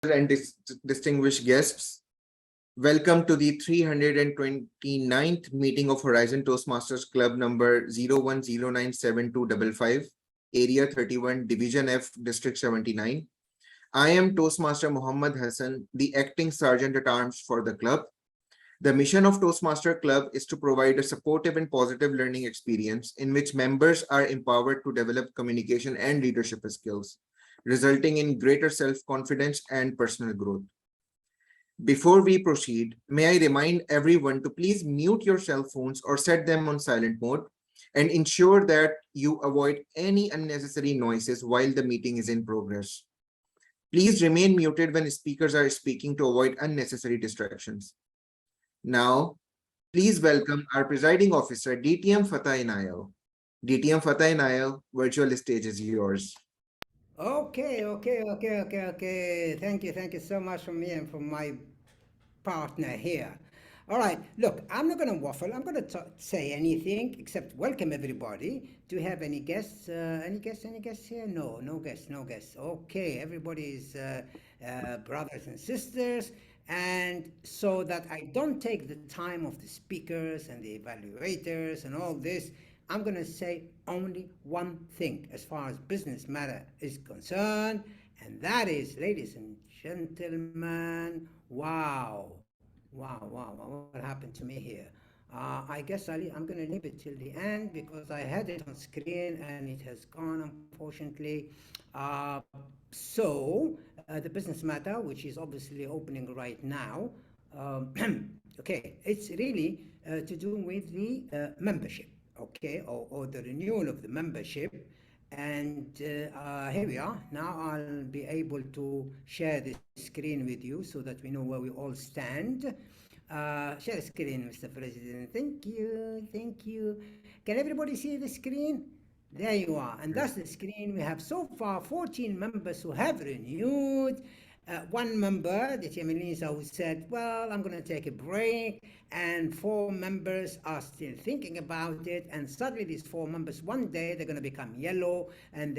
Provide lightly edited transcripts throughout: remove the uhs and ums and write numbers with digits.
and distinguished guests, welcome to the 329th meeting of Horizon Toastmasters Club number 01097255, Area 31, Division F, District 79. I am Toastmaster Muhammad Hassan, the acting Sergeant at Arms for the club. The mission of Toastmaster Club is to provide a supportive and positive learning experience in which members are empowered to develop communication and leadership skills, resulting in greater self-confidence and personal growth. Before we proceed, may I remind everyone to please mute your cell phones or set them on silent mode and ensure that you avoid any unnecessary noises while the meeting is in progress. Please remain muted when speakers are speaking to avoid unnecessary distractions. Now, please welcome our presiding officer, DTM Fatah Inayal. DTM Fatah Inayal, virtual stage is yours. Okay. Thank you so much from me and from my partner here. All right, look, I'm not going to waffle. I'm going to say anything except welcome everybody. Do you have any guests? Any guests here? No guests. Okay, everybody's brothers and sisters. And so that I don't take the time of the speakers and the evaluators and all this, I'm going to say only one thing as far as business matter is concerned, and that is, ladies and gentlemen, wow, what happened to me here? I guess I'm going to leave it till the end because I had it on screen and it has gone, unfortunately. The business matter, which is obviously opening right now, okay, it's really to do with the membership, okay, or the renewal of the membership. And here we are. Now I'll be able to share the screen with you so that we know where we all stand. Share screen, Mr. President. Thank you. Can everybody see the screen? There you are. And that's the screen. We have so far 14 members who have renewed. One member, the Chemelisa, who said, well, I'm going to take a break, and 4 members are still thinking about it, and suddenly these 4 members, one day they're going to become yellow, and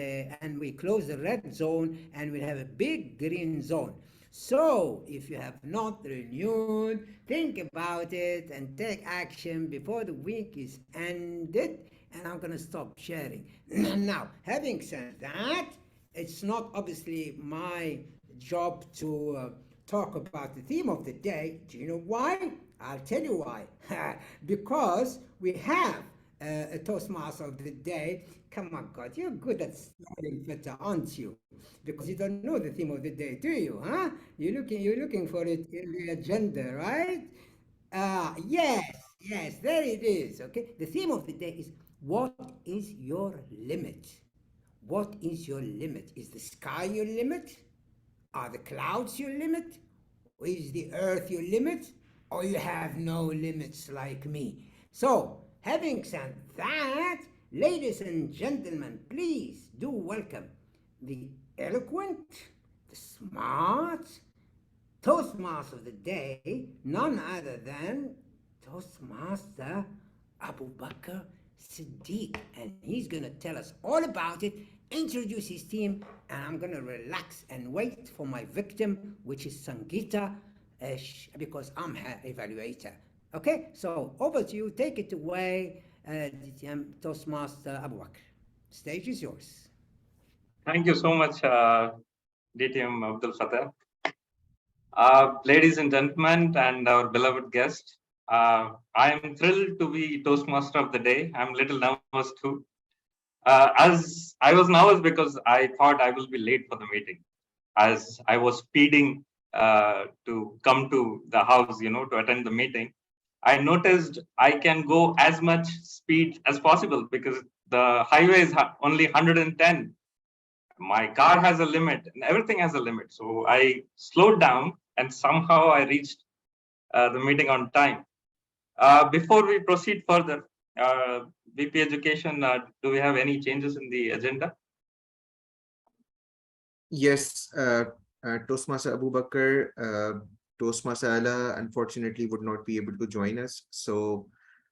we close the red zone, and we'll have a big green zone. So, if you have not renewed, think about it and take action before the week is ended, and I'm going to stop sharing. Now, having said that, it's not obviously my job to talk about the theme of the day. Do you know why? I'll tell you why. Because we have a Toastmaster of the day. Come on, God, you're good at starting better, aren't you? Because you don't know the theme of the day, do you? Huh? You're looking for it in the agenda, right? Yes, there it is. Okay, the theme of the day is, what is your limit? What is your limit? Is the sky your limit? Are the clouds your limit? Or is the earth your limit? Or you have no limits like me? So, having said that, ladies and gentlemen, please do welcome the eloquent, the smart Toastmaster of the day, none other than Toastmaster Aboobacker Siddiq. And he's going to tell us all about it, introduce his team, and I'm going to relax and wait for my victim, which is Sangita, because I'm her evaluator. Okay, so over to you. Take it away, Toastmaster Aboobacker. Stage is yours. Thank you so much, DTM Abdul Fatah. Ladies and gentlemen, and our beloved guest, I am thrilled to be Toastmaster of the day. I'm a little nervous too. As I was nervous because I thought I will be late for the meeting, as I was speeding to come to the house, to attend the meeting. I noticed I can go as much speed as possible because the highway is only 110. My car has a limit and everything has a limit. So I slowed down and somehow I reached the meeting on time. Before we proceed further, VP Education, do we have any changes in the agenda? Yes, Toastmaster Aboobacker, Toastmaster Ala unfortunately would not be able to join us. So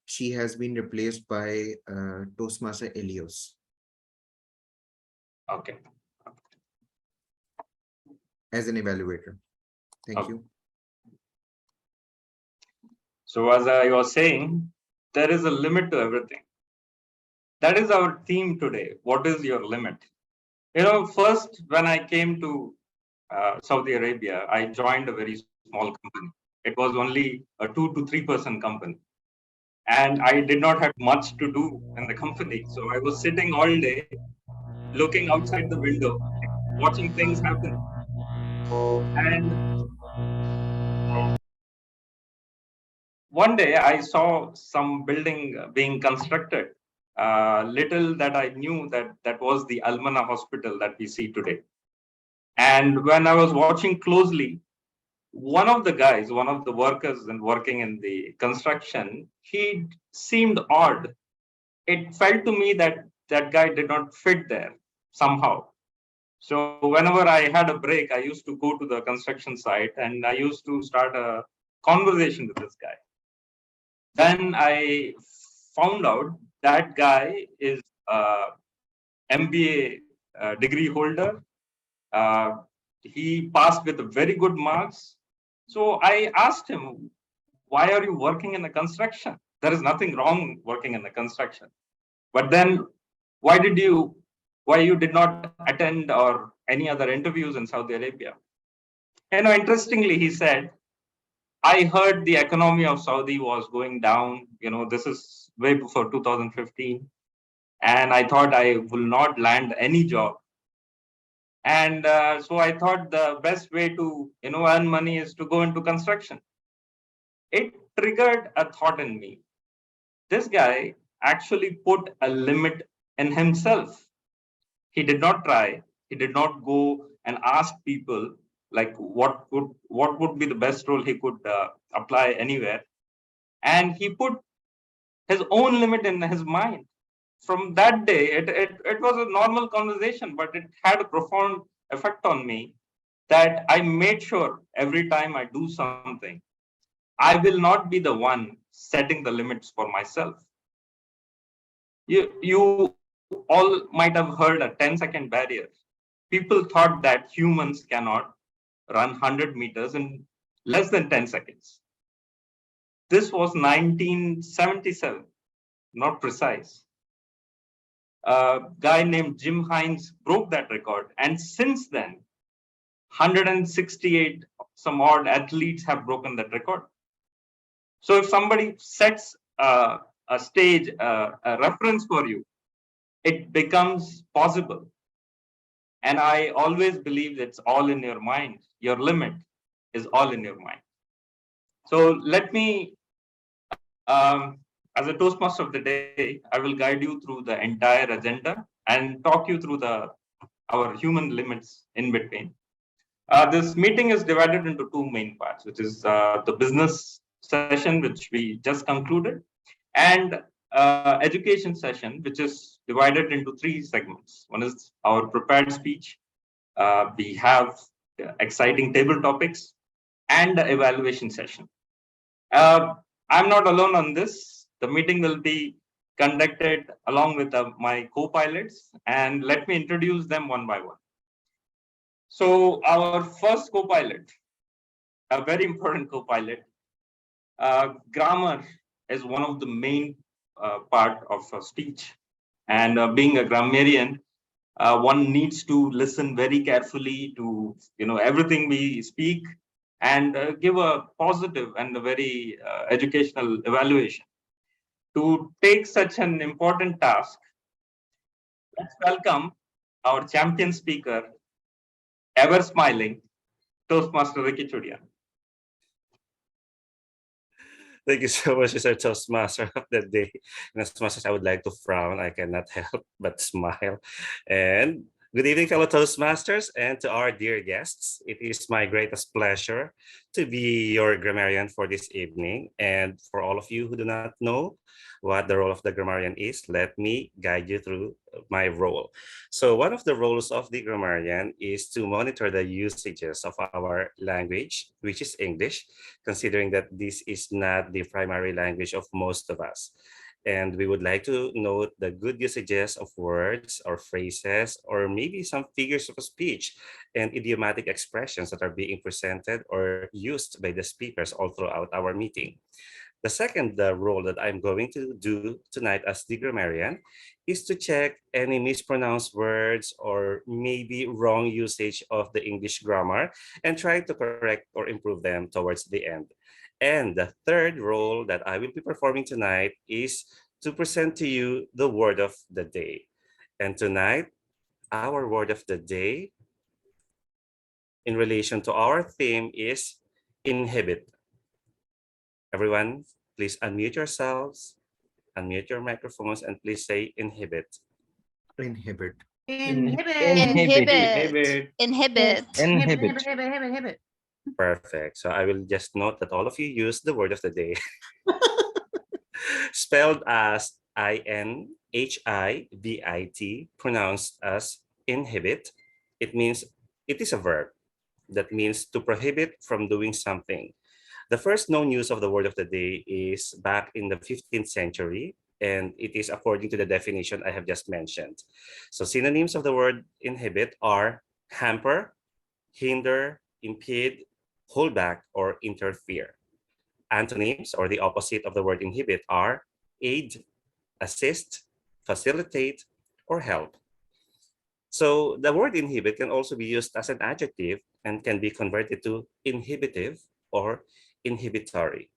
she has been replaced by Toastmaster Elios. Okay. as an evaluator. Thank Okay. you. So as I was saying, there is a limit to everything. That is our theme today. What is your limit? First, when I came to Saudi Arabia, I joined a very small company. It was only a 2 to 3 person company. And I did not have much to do in the company. So I was sitting all day, looking outside the window, watching things happen. And one day I saw some building being constructed. Little that I knew that that was the Almana hospital that we see today. And when I was watching closely, one of the guys, one of the workers and working in the construction, he seemed odd. It felt to me that that guy did not fit there somehow. So whenever I had a break, I used to go to the construction site and I used to start a conversation with this guy. Then I found out that guy is a MBA degree holder. Uh, he passed with very good marks. So I asked him, why are you working in the construction? There is nothing wrong working in the construction. But then why you did not attend or any other interviews in Saudi Arabia? Interestingly, he said, I heard the economy of Saudi was going down. This is way before 2015. And I thought I will not land any job. And so I thought the best way to, earn money is to go into construction. It triggered a thought in me. This guy actually put a limit in himself. He did not try. He did not go and ask people like what would be the best role he could apply anywhere. And he put his own limit in his mind. From that day, it was a normal conversation, but it had a profound effect on me that I made sure every time I do something, I will not be the one setting the limits for myself. You all might have heard a 10-second barrier. People thought that humans cannot run 100 meters in less than 10 seconds. This was 1977, not precise. A guy named Jim Hines broke that record. And since then, 168 some odd athletes have broken that record. So if somebody sets a stage, a reference for you, it becomes possible. And I always believe it's all in your mind. Your limit is all in your mind. So let me, as a Toastmaster of the day, I will guide you through the entire agenda and talk you through our human limits in between. This meeting is divided into two main parts, which is the business session, which we just concluded, and education session, which is divided into three segments. One is our prepared speech. We have exciting table topics and the evaluation session. I'm not alone on this. The meeting will be conducted along with my co-pilots, and let me introduce them one by one. So our first co-pilot, a very important co-pilot, grammar is one of the main part of speech. And being a grammarian, one needs to listen very carefully to everything we speak and give a positive and a very educational evaluation. To take such an important task, let's welcome our champion speaker, ever smiling, Toastmaster Ricky Chudia. Thank you so much, Mr. Toastmaster of the day. And as much as I would like to frown, I cannot help but smile. And good evening, fellow Toastmasters, and to our dear guests. It is my greatest pleasure to be your grammarian for this evening. And for all of you who do not know what the role of the grammarian is, let me guide you through my role. So one of the roles of the grammarian is to monitor the usages of our language, which is English, considering that this is not the primary language of most of us. And we would like to note the good usages of words or phrases, or maybe some figures of speech and idiomatic expressions that are being presented or used by the speakers all throughout our meeting. The second role that I'm going to do tonight as the grammarian is to check any mispronounced words or maybe wrong usage of the English grammar and try to correct or improve them towards the end. And the third role that I will be performing tonight is to present to you the word of the day. And tonight, our word of the day in relation to our theme is inhibit. Everyone, please unmute yourselves, unmute your microphones, and please say inhibit. Inhibit. Inhibit. Perfect. So I will just note that all of you use the word of the day. Spelled as INHIBIT, pronounced as inhibit. It means it is a verb that means to prohibit from doing something. The first known use of the word of the day is back in the 15th century, and it is according to the definition I have just mentioned. So synonyms of the word inhibit are hamper, hinder, impede, hold back, or interfere. Antonyms, or the opposite of the word inhibit, are aid, assist, facilitate, or help. So the word inhibit can also be used as an adjective and can be converted to inhibitive or inhibitory.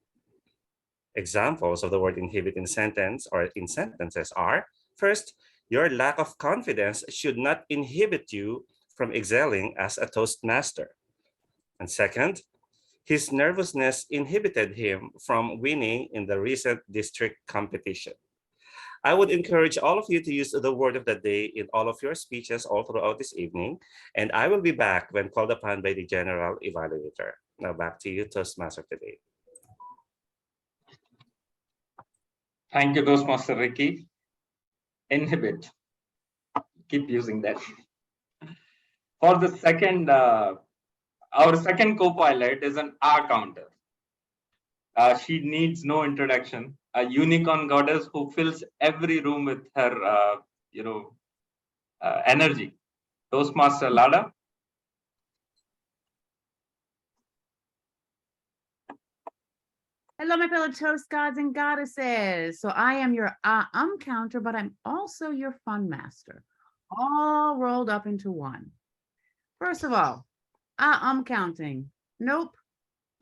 Examples of the word inhibit in sentence or in sentences are: first, your lack of confidence should not inhibit you from excelling as a Toastmaster. And second, his nervousness inhibited him from winning in the recent district competition. I would encourage all of you to use the word of the day in all of your speeches all throughout this evening, and I will be back when called upon by the General Evaluator. Now back to you, Toastmaster today. Thank you, Toastmaster Ricky. Inhibit. Keep using that. For the second, our second co-pilot is an R counter. She needs no introduction. A unicorn goddess who fills every room with her, energy. Toastmaster Lada. Hello, my fellow Toast gods and goddesses. So I am your counter, but I'm also your fun master, all rolled up into one. First of all, counting. Nope,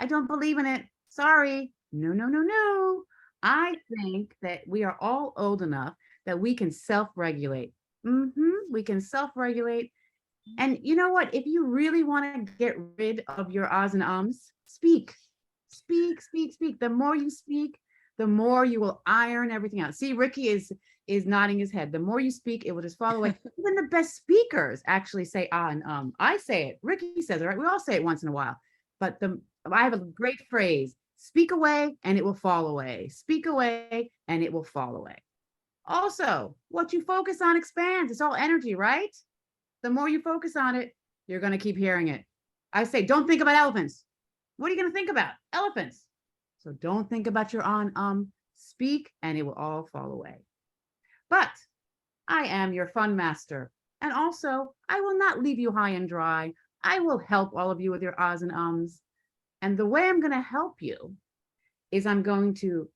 I don't believe in it. Sorry. No. I think that we are all old enough that we can self-regulate. We can self-regulate. And you know what? If you really want to get rid of your ahs and ums, speak. Speak. The more you speak, the more you will iron everything out. See, Ricky is nodding his head. The more you speak, it will just fall away. Even the best speakers actually say ah and I say it. Ricky says it, right? We all say it once in a while. But I have a great phrase: speak away and it will fall away. Speak away and it will fall away. Also, what you focus on expands. It's all energy, right? The more you focus on it, you're going to keep hearing it. I say, don't think about elephants. What are you going to think about? Elephants. So don't think about your speak and it will all fall away. But I am your fun master. And also, I will not leave you high and dry. I will help all of you with your ahs and ums. And the way I'm going to help you is I'm going to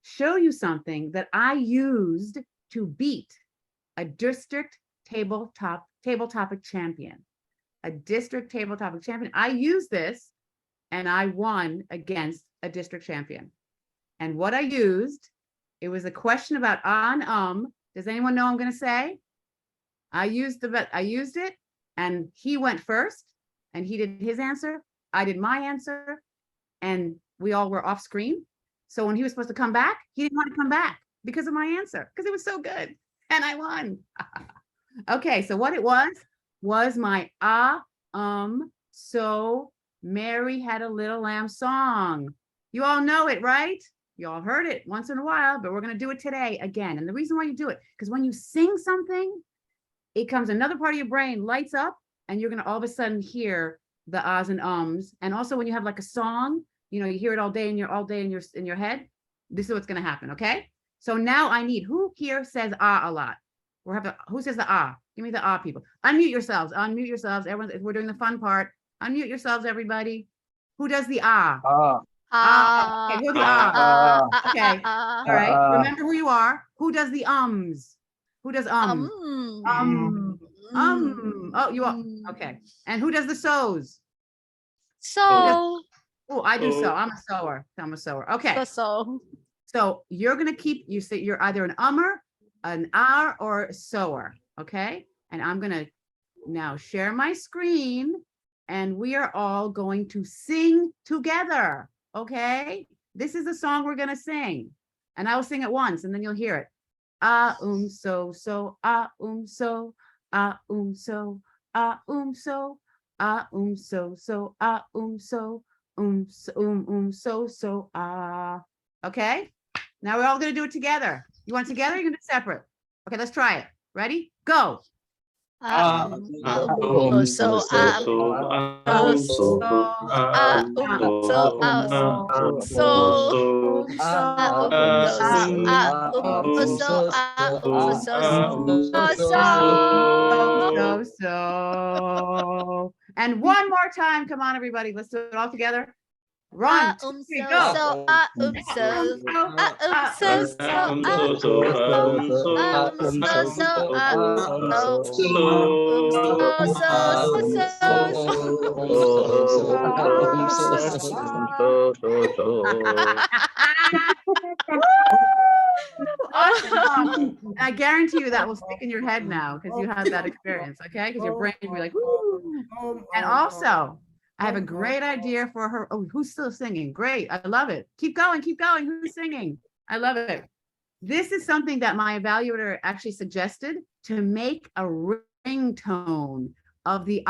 show you something that I used to beat a district tabletop champion. A district tabletop champion. I used this and I won against a district champion. And what I used, it was a question about on Does anyone know I'm going to say? I used it, and he went first, and he did his answer. I did my answer, and we all were off screen. So when he was supposed to come back, he didn't want to come back because of my answer, because it was so good, and I won. Okay, so what it was my so Mary had a little lamb song. You all know it, right? You all heard it once in a while, but we're going to do it today again. And the reason why you do it, because when you sing something, it comes another part of your brain lights up, and you're going to all of a sudden hear the ahs and ums. And also when you have like a song, you hear it all day in your head. This is what's going to happen. Okay. So now I need, who here says ah a lot? Who says the ah? Give me the ah, people. Unmute yourselves. Unmute yourselves. Everyone, we're doing the fun part. Unmute yourselves, everybody. Who does the ah? Okay, who the ah? Okay. All right. Remember who you are. Who does the ums? Who does Oh, you are. Okay. And who does the sows? So, Oh, I do so. I'm a sower. I'm a sower. Okay. So you're gonna keep, you say you're either an ummer, an r, or a sower. Okay. And I'm gonna now share my screen, and we are all going to sing together. Okay. This is the song we're gonna sing, and I will sing it once, and then you'll hear it. So so so so so so okay. Now we're all gonna do it together. You want it together? You're gonna do it separate. Okay, let's try it. Ready? Go. So. And one more time. Come on, everybody. Let's do it all together. Run. 2, 3, go. Awesome. And I guarantee you that will stick in your head now because you had that experience, okay? Because your brain will be like, woo. And also, I have a great idea for her. Oh, who's still singing? Great. I love it. Keep going. Keep going. Who's singing? I love it. This is something that my evaluator actually suggested, to make a ringtone of the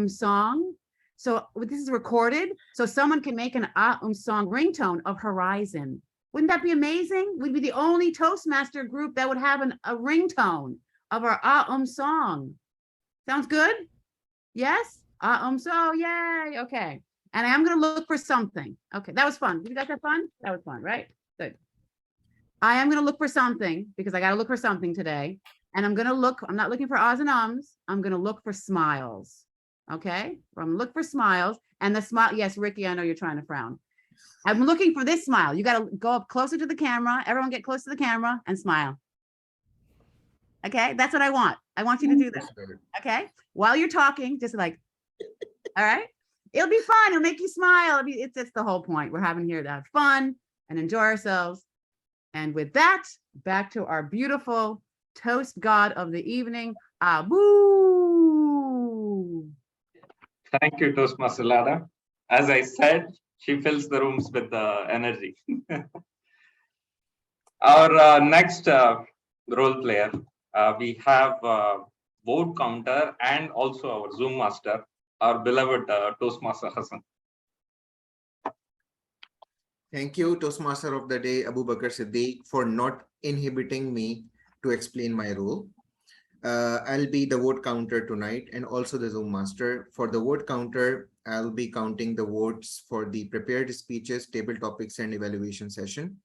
song. So this is recorded, so someone can make an song ringtone of Horizon. Wouldn't that be amazing? We'd be the only Toastmaster group that would have a ringtone of our song. Sounds good? Yes? So yay, okay. And I am gonna look for something. Okay, that was fun. You guys have fun? That was fun, right? Good. I am gonna look for something because I gotta look for something today. And I'm gonna look, I'm not looking for ahs and ums, I'm gonna look for smiles. Okay, I'm gonna look for smiles. And the smile, yes, Ricky, I know you're trying to frown. I'm looking for this smile. You gotta go up closer to the camera. Everyone get close to the camera and smile. Okay, that's what I want. I want you to do that. Okay, while you're talking, just like, all right, it'll be fun. It'll make you smile. I mean, it's the whole point. We're having here to have fun and enjoy ourselves. And with that, back to our beautiful toast god of the evening, Abu. Thank you, Toastmaster Lada. As I said, she fills the rooms with energy. Our next role player, we have vote counter and also our Zoom master, our beloved Toastmaster Hassan. Thank you, Toastmaster of the Day, Aboobacker Siddiq, for not inhibiting me to explain my role. I'll be the vote counter tonight and also the Zoom master. For the vote counter, I'll be counting the votes for the prepared speeches, table topics, and evaluation session.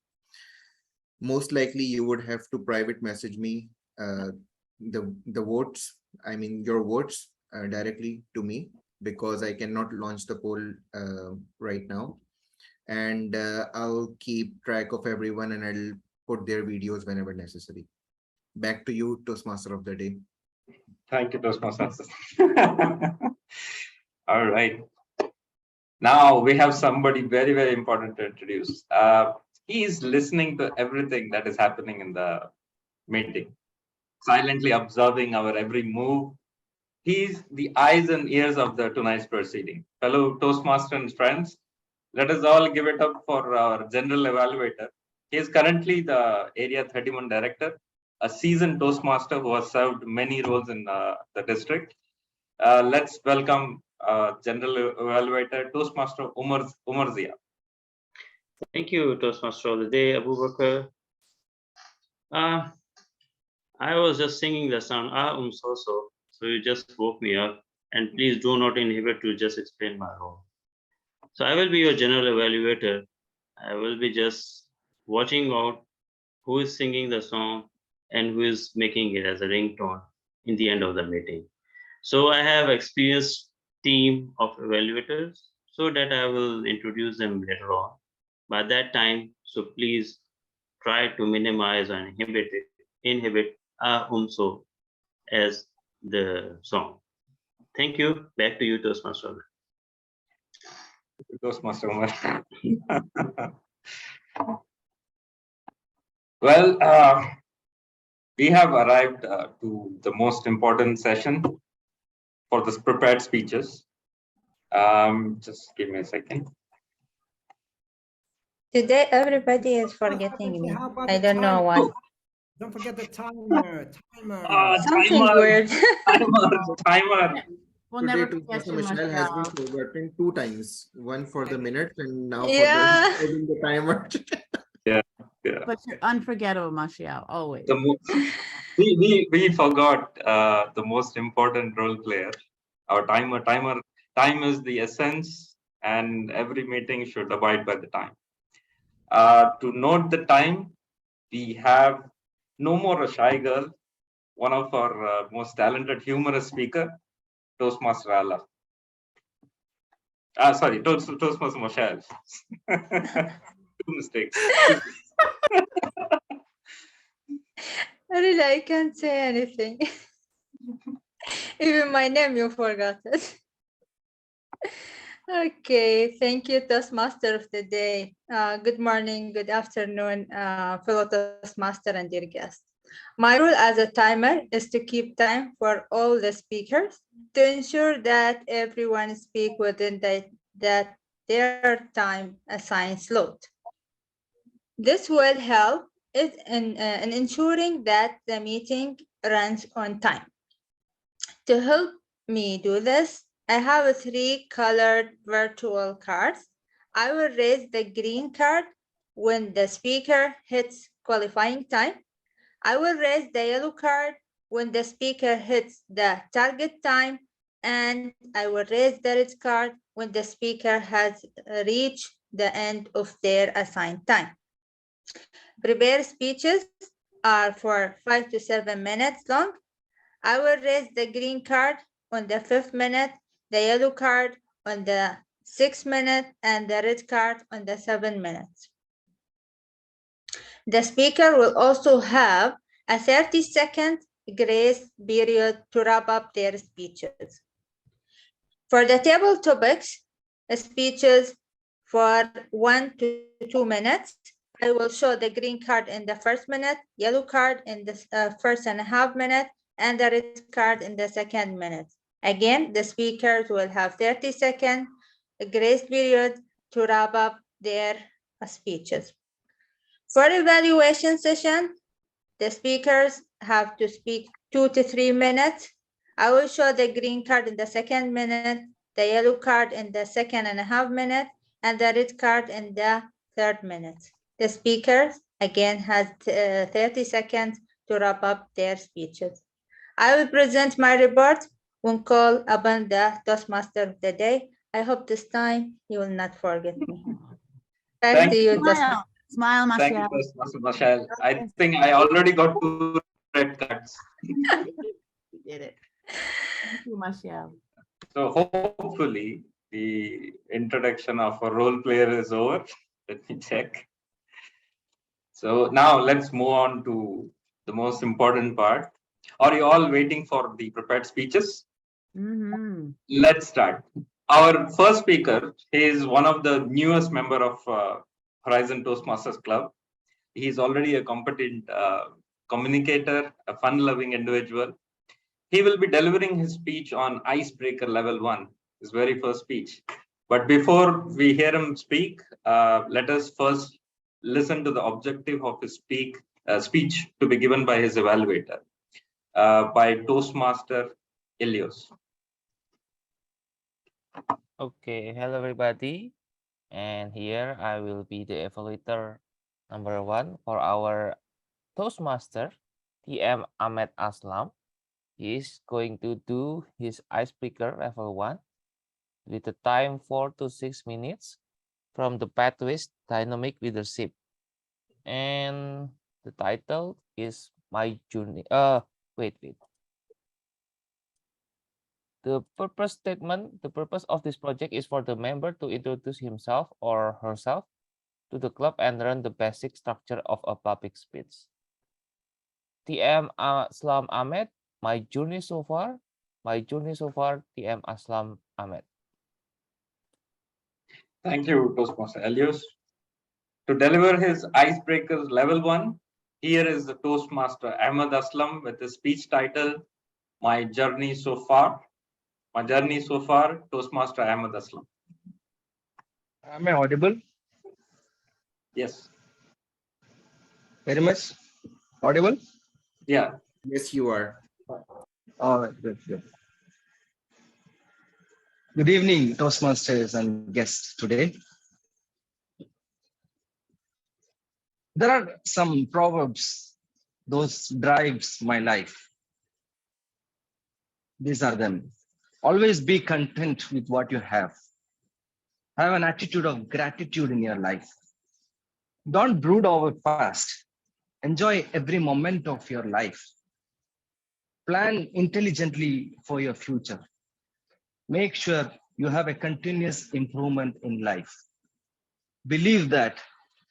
Most likely, you would have to private message me the votes, I mean your votes directly to me, because I cannot launch the poll right now. And I'll keep track of everyone and I'll put their videos whenever necessary. Back to you, Toastmaster of the Day. Thank you, Toastmaster. All right. Now we have somebody very, very important to introduce. He is listening to everything that is happening in the meeting, silently observing our every move. He's the eyes and ears of the tonight's proceeding. Fellow Toastmaster and friends, let us all give it up for our general evaluator. He is currently the Area 31 Director, a seasoned Toastmaster who has served many roles in the district. Let's welcome General Evaluator, Toastmaster Umar Zia. Thank you, Toastmaster of the Day, Aboobacker. I was just singing the song so you just woke me up, and please do not inhibit to just explain my role. So I will be your general evaluator. I will be just watching out who is singing the song, and who is making it as a ringtone in the end of the meeting. So I have experienced team of evaluators, so that I will introduce them later on. By that time, so please try to minimize and inhibit umso as the song. Thank you. Back to you, Toastmaster. Toastmaster Umar. Well, we have arrived to the most important session for this prepared speeches. Just give me a second. Today, everybody is forgetting me. I don't know why. Don't forget the timer. Something Timer, weird. timer. We'll Today, never to forget you, Michelle has been Michelle. forgotten 2 times. One for the minutes and now for Yeah. the timer. Yeah. But you're unforgettable, Michelle, always. We forgot the most important role player, our timer. Time is the essence, and every meeting should abide by the time. To note the time, we have no more a shy girl, one of our most talented humorous speaker, Toastmaster Allah. Sorry, Toastmaster Michelle. Two mistakes. Really, I can't say anything. Even my name, you forgot it. Okay, thank you, Toastmaster of the day. Good morning, good afternoon, fellow Toastmaster and dear guests. My role as a timer is to keep time for all the speakers to ensure that everyone speak within their time assigned slot. This will help in ensuring that the meeting runs on time. To help me do this, I have 3 colored virtual cards. I will raise the green card when the speaker hits qualifying time. I will raise the yellow card when the speaker hits the target time, and I will raise the red card when the speaker has reached the end of their assigned time. Prepared speeches are for 5 to 7 minutes long. I will raise the green card on the 5th minute, the yellow card on the 6th minute, and the red card on the 7th minute. The speaker will also have a 30-second grace period to wrap up their speeches. For the table topics, speeches for 1 to 2 minutes, I will show the green card in the 1st minute, yellow card in the 1.5 minute, and the red card in the 2nd minute. Again, the speakers will have 30-second grace period to wrap up their speeches. For evaluation session, the speakers have to speak 2 to 3 minutes. I will show the green card in the 2nd minute, the yellow card in the 2.5 minute, and the red card in the 3rd minute. The speakers again has 30 seconds to wrap up their speeches. I will present my report when called upon the Toastmaster of the day. I hope this time you will not forget me. Back to you, Toastmaster. Smile, Thank you, Michelle. Toastmaster Michelle. I think I already got 2 red cards. You did it. Thank you, Michelle. So hopefully the introduction of a role player is over. Let me check. So now let's move on to the most important part. Are you all waiting for the prepared speeches? Mm-hmm. Let's start. Our first speaker is one of the newest member of Horizon Toastmasters Club. He's already a competent communicator, a fun-loving individual. He will be delivering his speech on Icebreaker Level 1, his very first speech. But before we hear him speak, let us first listen to the objective of his speech to be given by his evaluator, by Toastmaster Elios. Okay, hello everybody. And here I will be the evaluator number 1 for our Toastmaster, TM Ahmed Aslam. He is going to do his icebreaker level 1 with the time 4 to 6 minutes from the pathways dynamic leadership. And The title is My Journey. Wait. The purpose statement, the purpose of this project is for the member to introduce himself or herself to the club and learn the basic structure of a public speech. TM Aslam Ahmed, my journey so far. TM Aslam Ahmed. Thank you, Toastmaster Elios. To deliver his icebreakers level 1, here is the Toastmaster Ahmed Aslam with the speech title, My Journey So Far. Toastmaster Ahmed Aslam. Am I audible? Yes. Very much audible? Yeah. Yes, you are. All right, good. Good evening, Toastmasters and guests today. There are some proverbs, those drives my life. These are them. Always be content with what you have. Have an attitude of gratitude in your life. Don't brood over past. Enjoy every moment of your life. Plan intelligently for your future. Make sure you have a continuous improvement in life. Believe that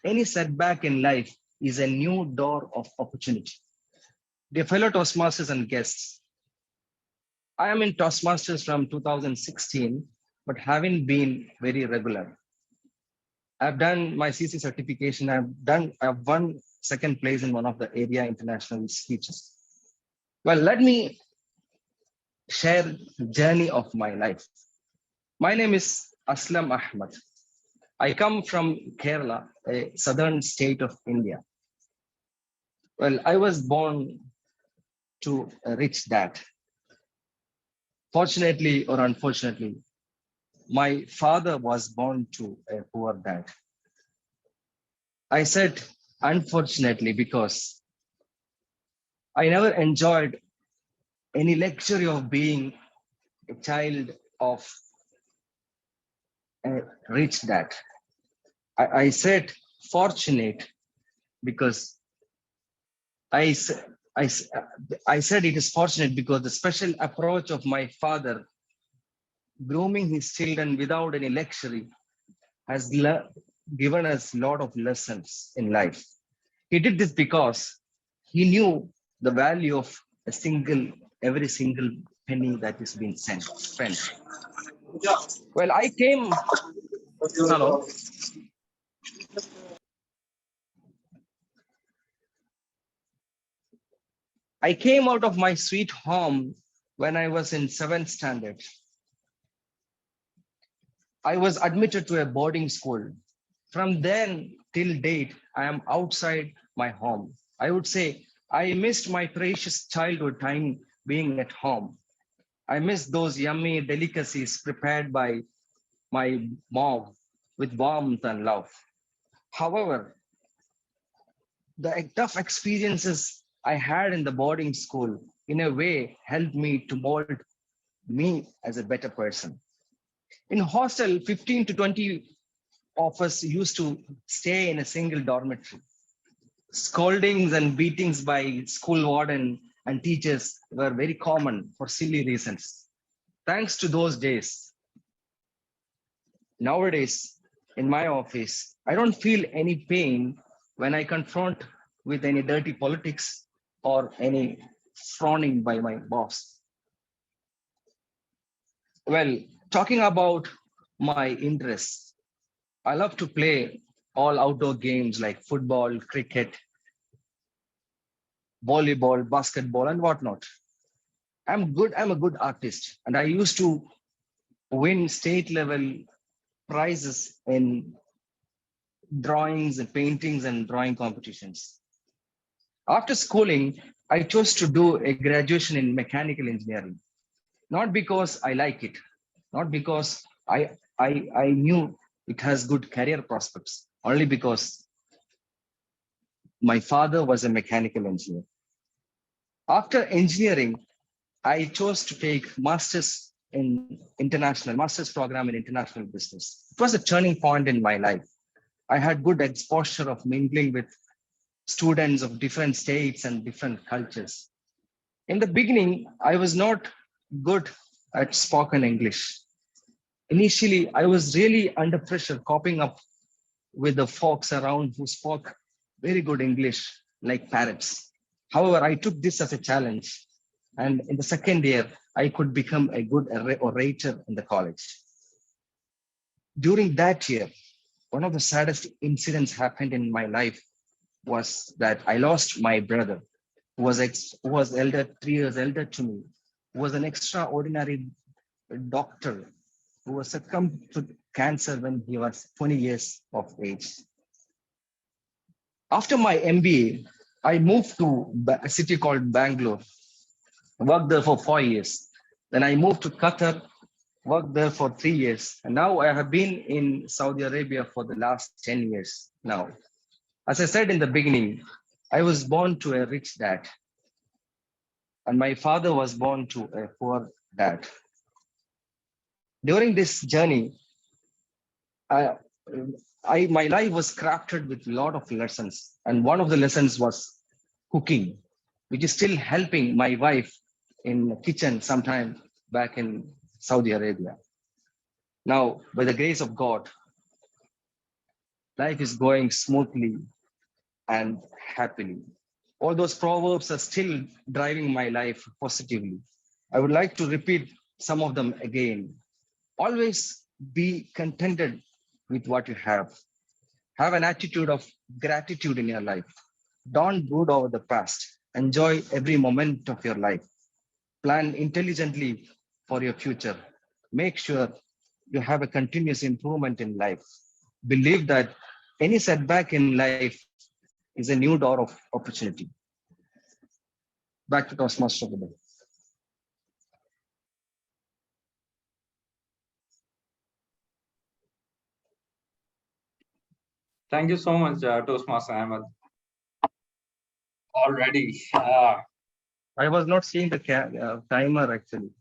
any setback in life is a new door of opportunity. Dear fellow Toastmasters and guests, I am in Toastmasters from 2016, but haven't been very regular. I've done my CC certification. I've won second place in one of the area international speeches. Well, let me share the journey of my life. My name is Aslam Ahmed. I come from Kerala, a southern state of India. Well, I was born to a rich dad. Fortunately or unfortunately, my father was born to a poor dad. I said unfortunately because I never enjoyed any luxury of being a child of a rich dad. I said fortunate because I said it is fortunate because the special approach of my father grooming his children without any luxury has given us a lot of lessons in life. He did this because he knew the value of every single penny that is being spent. Well, I came. Hello. I came out of my sweet home when I was in 7th standard. I was admitted to a boarding school. From then till date, I am outside my home. I would say I missed my precious childhood time being at home. I miss those yummy delicacies prepared by my mom with warmth and love. However, the tough experiences I had in the boarding school in a way helped me to mold me as a better person. In hostel, 15 to 20 of us used to stay in a single dormitory. Scoldings and beatings by school warden and teachers were very common for silly reasons. Thanks to those days, nowadays in my office, I don't feel any pain when I confront with any dirty politics or any frowning by my boss. Well, talking about my interests, I love to play all outdoor games like football, cricket, volleyball, basketball, and whatnot. I'm a good artist, and I used to win state level prizes in drawings and paintings and drawing competitions. After schooling, I chose to do a graduation in mechanical engineering, not because I like it, not because I knew it has good career prospects, only because my father was a mechanical engineer. After engineering, I chose to take master's program in international business. It was a turning point in my life. I had good exposure of mingling with students of different states and different cultures. In the beginning, I was not good at spoken English. Initially, I was really under pressure coping up with the folks around who spoke very good English, like parrots. However, I took this as a challenge. And in the second year, I could become a good orator in the college. During that year, one of the saddest incidents happened in my life was that I lost my brother, who was 3 years elder to me, who was an extraordinary doctor who was succumbed to cancer when he was 20 years of age. After my MBA, I moved to a city called Bangalore, worked there for 4 years. Then I moved to Qatar, worked there for 3 years. And now I have been in Saudi Arabia for the last 10 years now. As I said in the beginning, I was born to a rich dad, and my father was born to a poor dad. During this journey, my life was crafted with a lot of lessons. And one of the lessons was cooking, which is still helping my wife in the kitchen sometime back in Saudi Arabia. Now, by the grace of God, life is going smoothly and happily. All those proverbs are still driving my life positively. I would like to repeat some of them again. Always be contented with what you have. Have an attitude of gratitude in your life. Don't brood over the past. Enjoy every moment of your life. Plan intelligently for your future. Make sure you have a continuous improvement in life. Believe that any setback in life is a new door of opportunity. Back to Toastmaster. Thank you so much, Toastmaster Ahmed. Already. I was not seeing the timer actually.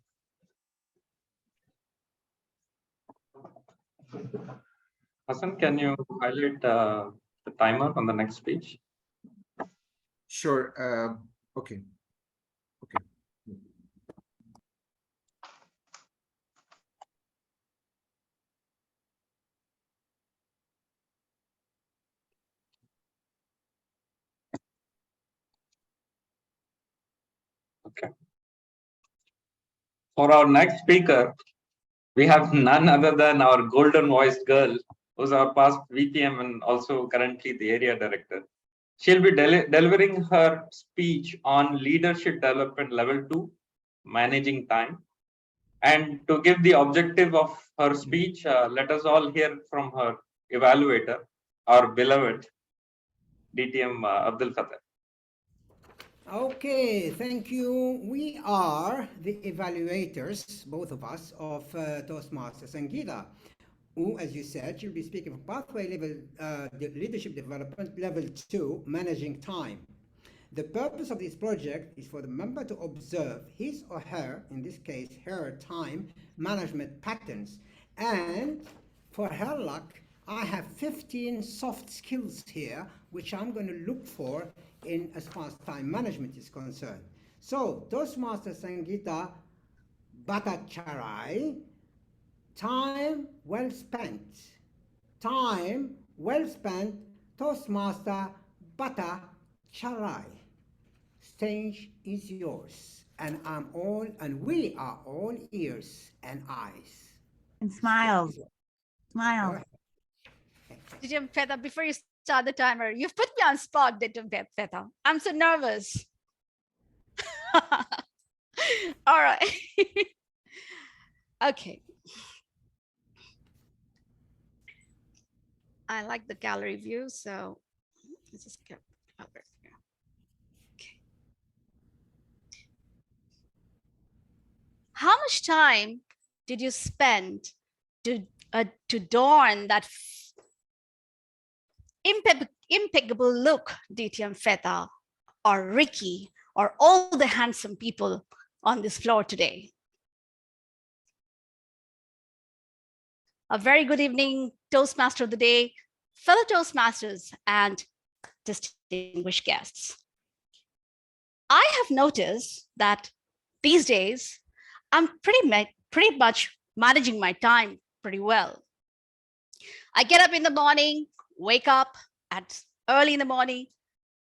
Hassan, can you highlight the timer on the next page? Sure. Okay. Okay. For our next speaker, we have none other than our golden voiced girl, who's our past VTM and also currently the area director. She'll be delivering her speech on leadership development level 2, managing time. And to give the objective of her speech, let us all hear from her evaluator, our beloved DTM Abdul Fateh. Okay, thank you. We are the evaluators, both of us, of Toastmasters Sangita, who, as you said, she'll be speaking of pathway level leadership development level 2, managing time. The purpose of this project is for the member to observe his or her, in this case, her time management patterns. And for her luck, I have 15 soft skills here, which I'm going to look for in as far as time management is concerned. So, Toastmaster Sangita Bhattacharya, time well spent. Time well spent, Toastmaster Bhattacharya. Stage is yours, and we are all ears and eyes. And smiles. Smile. TM Feta, before you start the timer, you've put me on spot, TM Feta. I'm so nervous. All right. Okay. I like the gallery view, so let's just get over here. Okay. How much time did you spend to adorn that impeccable look, DTM Feta, or Ricky, or all the handsome people on this floor today? A very good evening, Toastmaster of the day, fellow Toastmasters and distinguished distinguished guests. I have noticed that these days, I'm pretty much managing my time pretty well. I get up in the morning, wake up at early in the morning,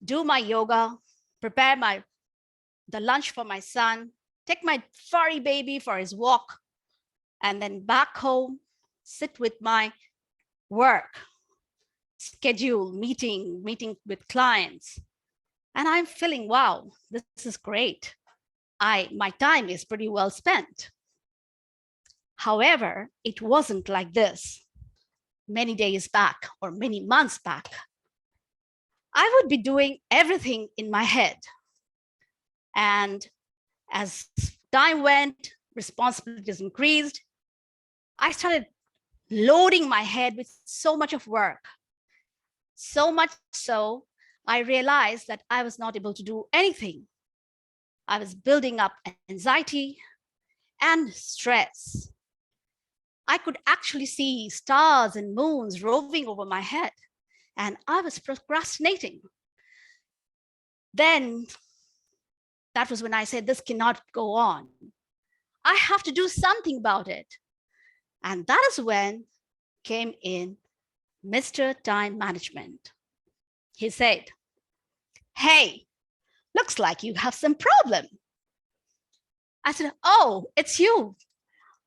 do my yoga, prepare the lunch for my son, take my furry baby for his walk, and then back home, sit with my work, schedule, meeting with clients. And I'm feeling, wow, this is great. My time is pretty well spent. However, it wasn't like this many days back or many months back. I would be doing everything in my head. And as time went, responsibilities increased, I started loading my head with so much of work. So much so, I realized that I was not able to do anything. I was building up anxiety and stress. I could actually see stars and moons roving over my head, and I was procrastinating. Then that was when I said, this cannot go on. I have to do something about it. And that is when came in Mr. Time Management. He said, hey, looks like you have some problem. I said, oh, it's you.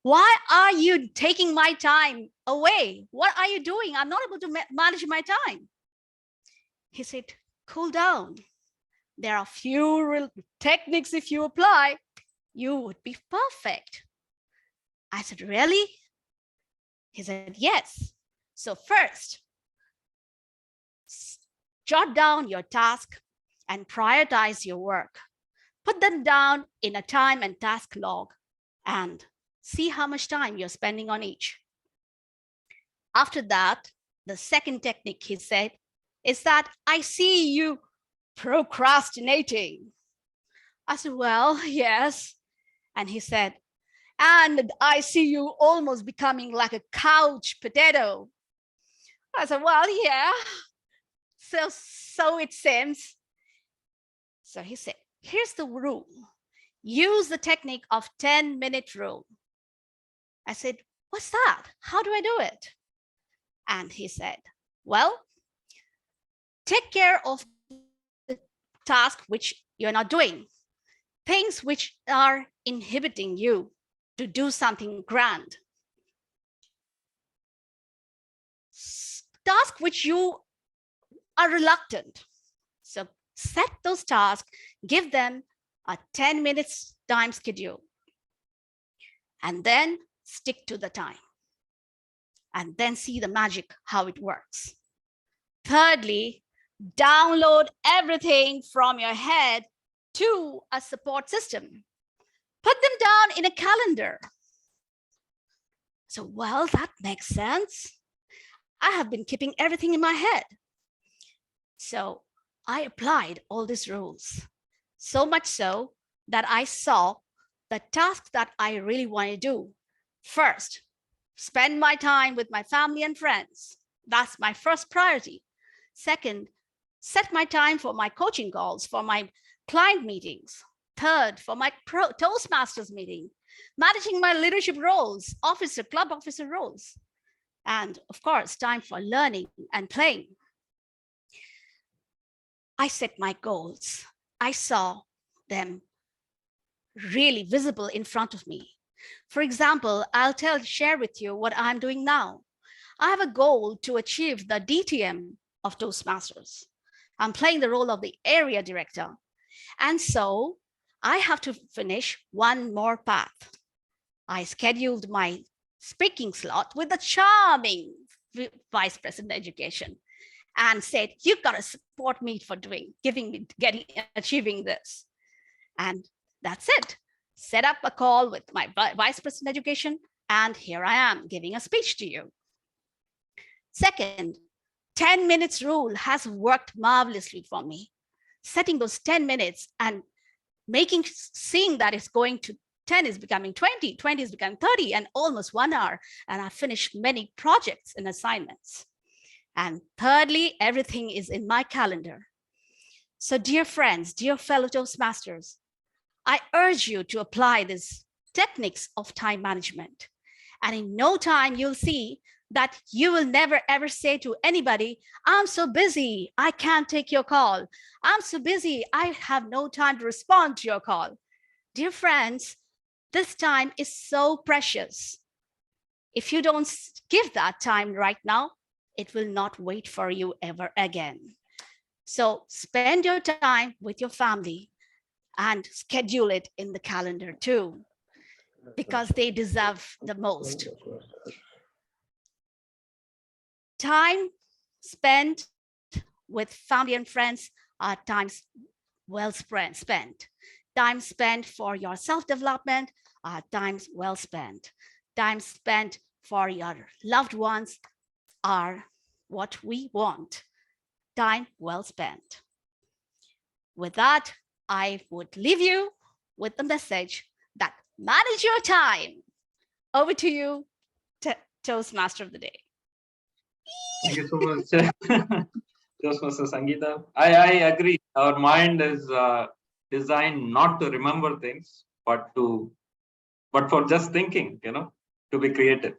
Why are you taking my time away? What are you doing? I'm not able to manage my time. He said, cool down. There are few techniques if you apply, you would be perfect. I said, really? He said, yes. So first, jot down your task and prioritize your work. Put them down in a time and task log and see how much time you're spending on each. After that, the second technique, he said, is that I see you procrastinating. I said, well, yes. And he said, and I see you almost becoming like a couch potato. I said, well, yeah. So it seems. So he said, here's the rule. Use the technique of 10-minute rule. I said, what's that? How do I do it? And he said, well, take care of the task which you're not doing, things which are inhibiting you to do something grand, tasks which you are reluctant. So set those tasks, give them a 10 minutes time schedule, and then stick to the time. And then see the magic, how it works. Thirdly, download everything from your head to a support system. Put them down in a calendar. So, well, that makes sense. I have been keeping everything in my head. So I applied all these rules, so much so that I saw the task that I really want to do. First, spend my time with my family and friends. That's my first priority. Second, set my time for my coaching calls, for my client meetings. Third, for my Toastmasters meeting, managing my leadership roles, club officer roles. And of course, time for learning and playing. I set my goals. I saw them really visible in front of me. For example, I'll share with you what I'm doing now. I have a goal to achieve the DTM of Toastmasters. I'm playing the role of the area director. And so I have to finish one more path. I scheduled my speaking slot with the charming Vice President Education and said, you've got to support me for achieving this. And that's it. Set up a call with my Vice President Education, and here I am giving a speech to you. Second, 10 minutes rule has worked marvelously for me. Setting those 10 minutes and seeing that it's going to 10 is becoming 20, 20 is becoming 30, and almost 1 hour. And I finished many projects and assignments. And thirdly, everything is in my calendar. So dear friends, dear fellow Toastmasters, I urge you to apply these techniques of time management. And in no time, you'll see that you will never ever say to anybody, I'm so busy, I can't take your call. I'm so busy, I have no time to respond to your call. Dear friends, this time is so precious. If you don't give that time right now, it will not wait for you ever again. So spend your time with your family and schedule it in the calendar too, because they deserve the most. Time spent with family and friends are times well spent. Time spent for your self-development are times well spent. Time spent for your loved ones are what we want. Time well spent. With that, I would leave you with the message that manage your time. Over to you, Toastmaster of the day. Thank you so much, Toastmaster Sangita. I agree. Our mind is designed not to remember things, but for just thinking, to be creative.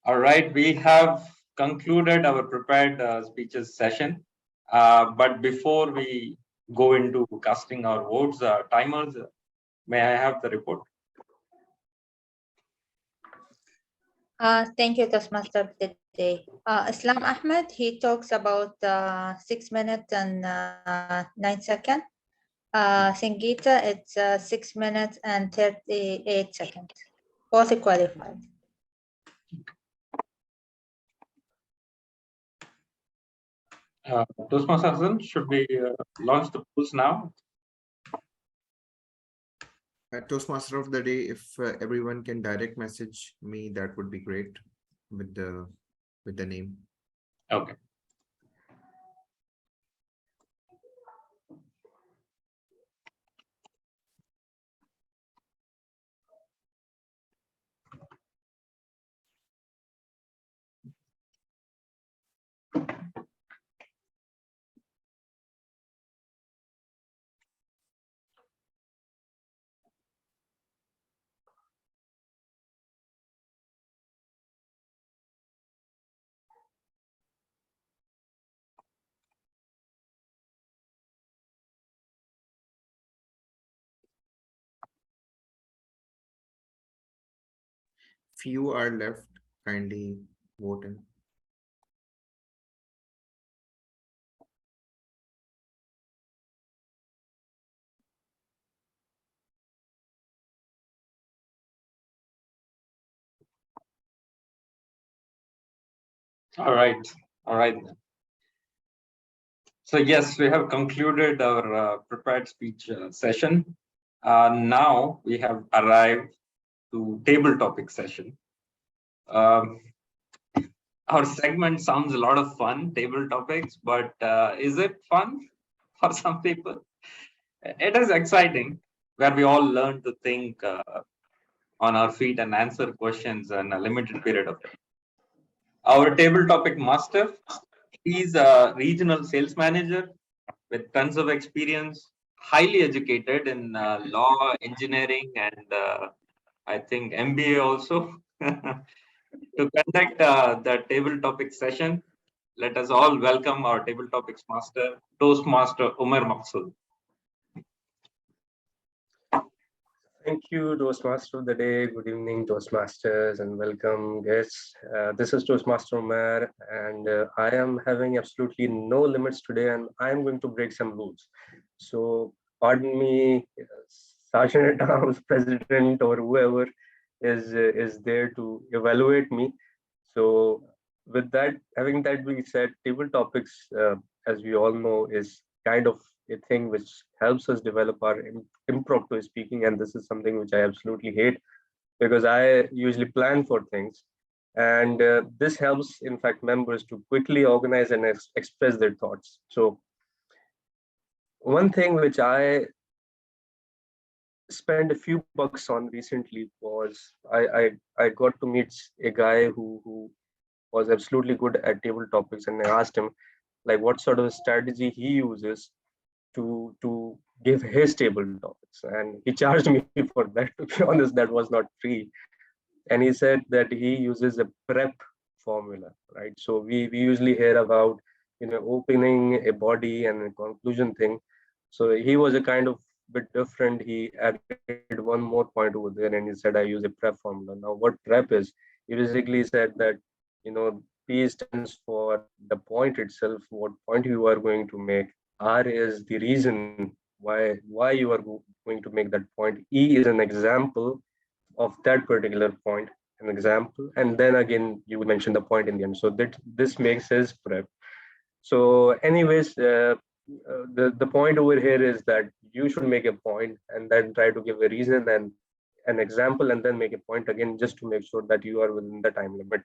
All right, we have concluded our prepared speeches session. But before we go into casting our votes, timers, may I have the report? Thank you, Toastmaster of the day. Aslam Ahmed, he talks about 6 minutes and 9 seconds. Sangita, it's 6 minutes and 38 seconds. Both qualified. Toastmaster Hassan, should we launch the polls now? Toastmaster of the day, if everyone can direct message me, that would be great with the name. Okay. Few are left, kindly vote in. All right. All right. So yes, we have concluded our prepared speech session. Now we have arrived to table topic session. Our segment sounds a lot of fun, table topics, but is it fun for some people? It is exciting, where we all learn to think on our feet and answer questions in a limited period of time. Our table topic master, he's a regional sales manager with tons of experience, highly educated in law, engineering, and I think MBA also. To conduct the table topic session, let us all welcome our table topics master, Toastmaster Umair Maqsood. Thank you, Toastmaster of the day. Good evening, Toastmasters, and welcome guests. This is Toastmaster Umar, and I am having absolutely no limits today, and I am going to break some rules. So, pardon me, Sergeant at Arms, President, or whoever is there to evaluate me. So, with that, having that being said, table topics, as we all know, is kind of a thing which helps us develop our impromptu speaking, and this is something which I absolutely hate because I usually plan for things, and this helps, in fact, members to quickly organize and express their thoughts. So one thing which I spent a few bucks on recently was I got to meet a guy who was absolutely good at table topics, and I asked him, like what sort of strategy he uses to give his table topics. And he charged me for that. To be honest, that was not free. And he said that he uses a prep formula, right? So we usually hear about, opening a body and a conclusion thing. So he was a kind of bit different. He added one more point over there, and he said, I use a prep formula. Now, what prep is, he basically said that, P stands for the point itself, what point you are going to make. R is the reason why you are going to make that point. E is an example of that particular point, an example, and then again you mention the point in the end. So that this makes his prep. So anyways, the point over here is that you should make a point and then try to give a reason and an example, and then make a point again, just to make sure that you are within the time limit.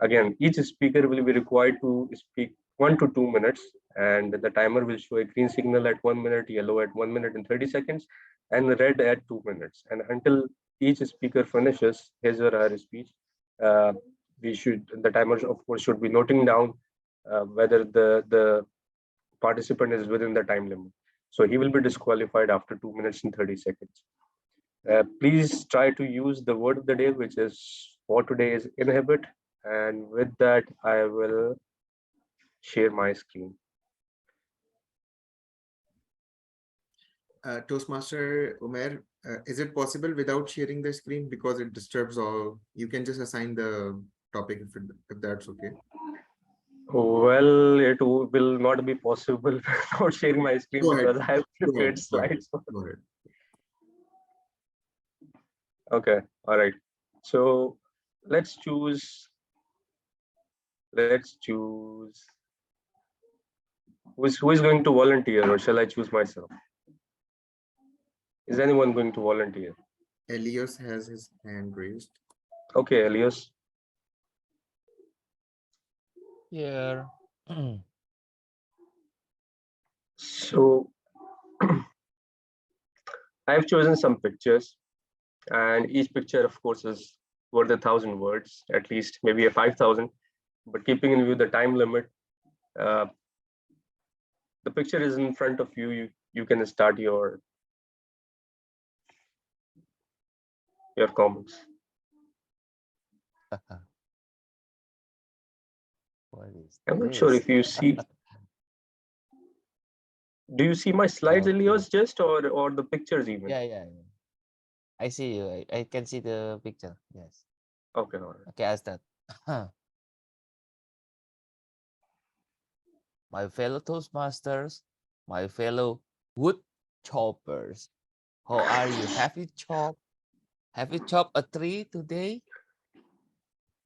Again, each speaker will be required to speak 1 to 2 minutes, and the timer will show a green signal at 1 minute, yellow at 1 minute and 30 seconds, and red at 2 minutes. And until each speaker finishes his or her speech, the timer, of course, should be noting down whether the participant is within the time limit. So he will be disqualified after 2 minutes and 30 seconds. Please try to use the word of the day, which is for today is inhibit. And with that, I will share my screen. Toastmaster Umair, is it possible without sharing the screen, because it disturbs all? You can just assign the topic if that's okay. Well, it will not be possible without sharing my screen, Go ahead. because I have Go prepared ahead. slides. Go ahead. Okay, all right. So let's choose. Who is going to volunteer, or shall I choose myself? Is anyone going to volunteer? Elias has his hand raised. Okay, Elias. Here. So I've chosen some pictures, and each picture, of course, is worth 1,000 words, at least maybe a 5,000. But keeping in view the time limit, the picture is in front of you. You can start your comments. What is I'm not sure this? if you see. Do you see my slides, Okay. Elias, just or the pictures even? Yeah. I see you. I can see the picture. Yes. Okay, all right. Okay, I'll start. My fellow Toastmasters, my fellow wood choppers, how are you? Have you chopped a tree today?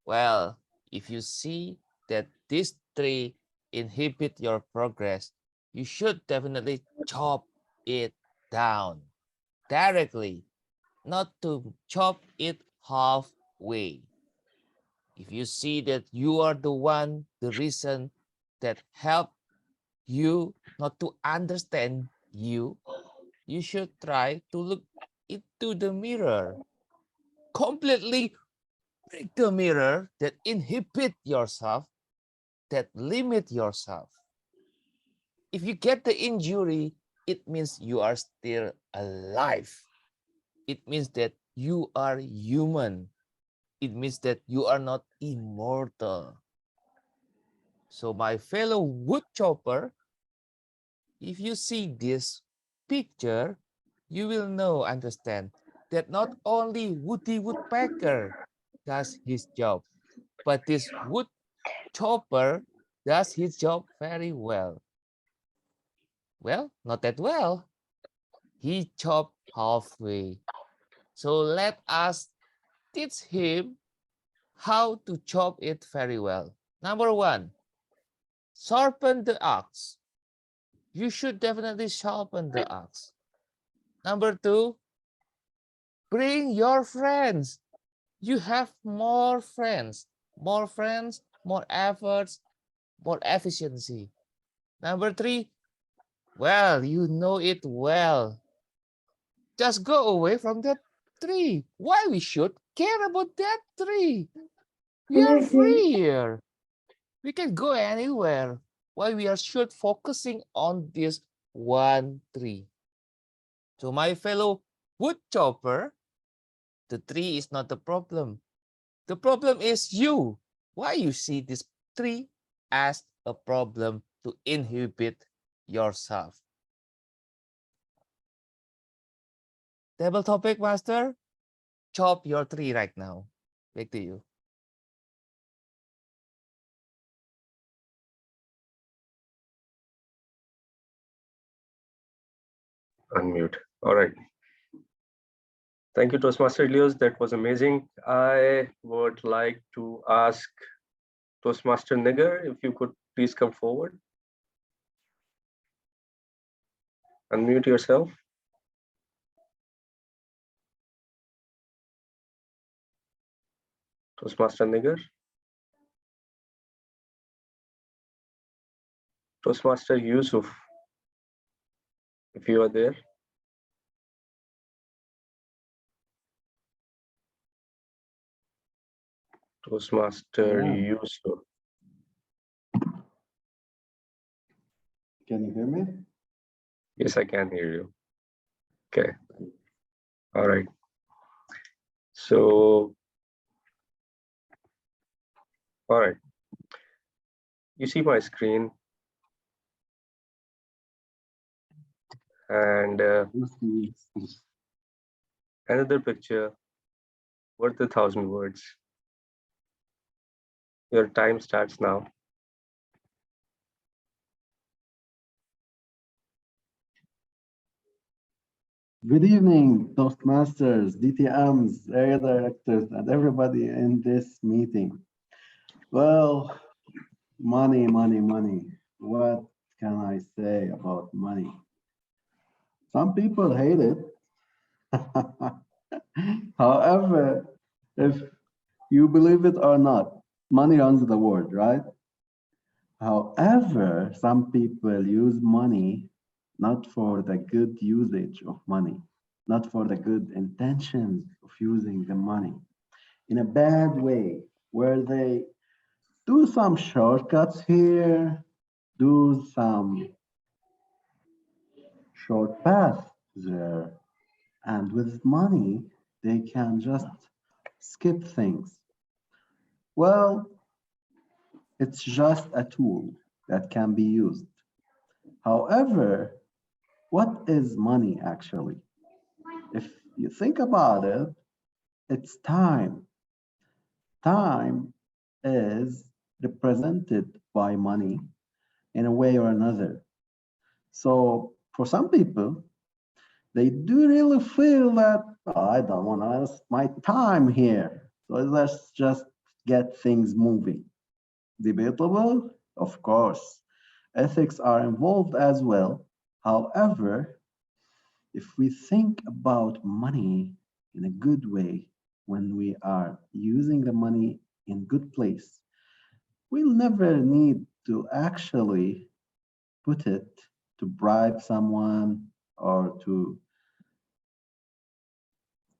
Well, if you see that this tree inhibit your progress, you should definitely chop it down directly, not to chop it halfway. If you see that you are the reason that help you not to understand you should try to look into the mirror. Completely break the mirror that inhibit yourself, that limit yourself. If you get the injury, it means you are still alive. It means that you are human. It means that you are not immortal. So my fellow wood chopper, if you see this picture, you will understand that not only Woody Woodpecker does his job, but this wood chopper does his job very well. Well, not that well. He chopped halfway. So let us teach him how to chop it very well. Number one, sharpen the axe. You should definitely sharpen the axe. Number two, bring your friends. You have more friends, more efforts, more efficiency. Number three, well, you know it well. Just go away from that tree. Why we should care about that tree? We are free here. We can go anywhere. why we are should focusing on this one tree. To my fellow wood chopper, the tree is not the problem. The problem is you. Why you see this tree as a problem to inhibit yourself. Table topic, master. Chop your tree right now. Back to you. Unmute. All right. Thank you, Toastmaster Elios. That was amazing. I would like to ask Toastmaster Nigar, if you could please come forward. Unmute yourself. Toastmaster Nigar. Toastmaster Yusuf, if you are there. Toastmaster Yusuf. Can you hear me? Yes, I can hear you. Okay. All right. So, all right. You see my screen. And another picture worth 1,000 words. Your time starts now. Good evening, Toastmasters, DTMs, area directors, and everybody in this meeting. Well, money, money, money. What can I say about money? Some people hate it. However, if you believe it or not, money runs the world, right? However, some people use money not for the good usage of money, not for the good intentions of using the money, in a bad way, where they do some shortcuts here, do some short paths there, and with money, they can just skip things. Well, it's just a tool that can be used. However, what is money actually? If you think about it, it's time. Time is represented by money in a way or another. So for some people, they do really feel that, oh, I don't want to waste my time here. So let's just get things moving. Debatable? Of course. Ethics are involved as well. However, if we think about money in a good way, when we are using the money in good place, we'll never need to actually put it to bribe someone or to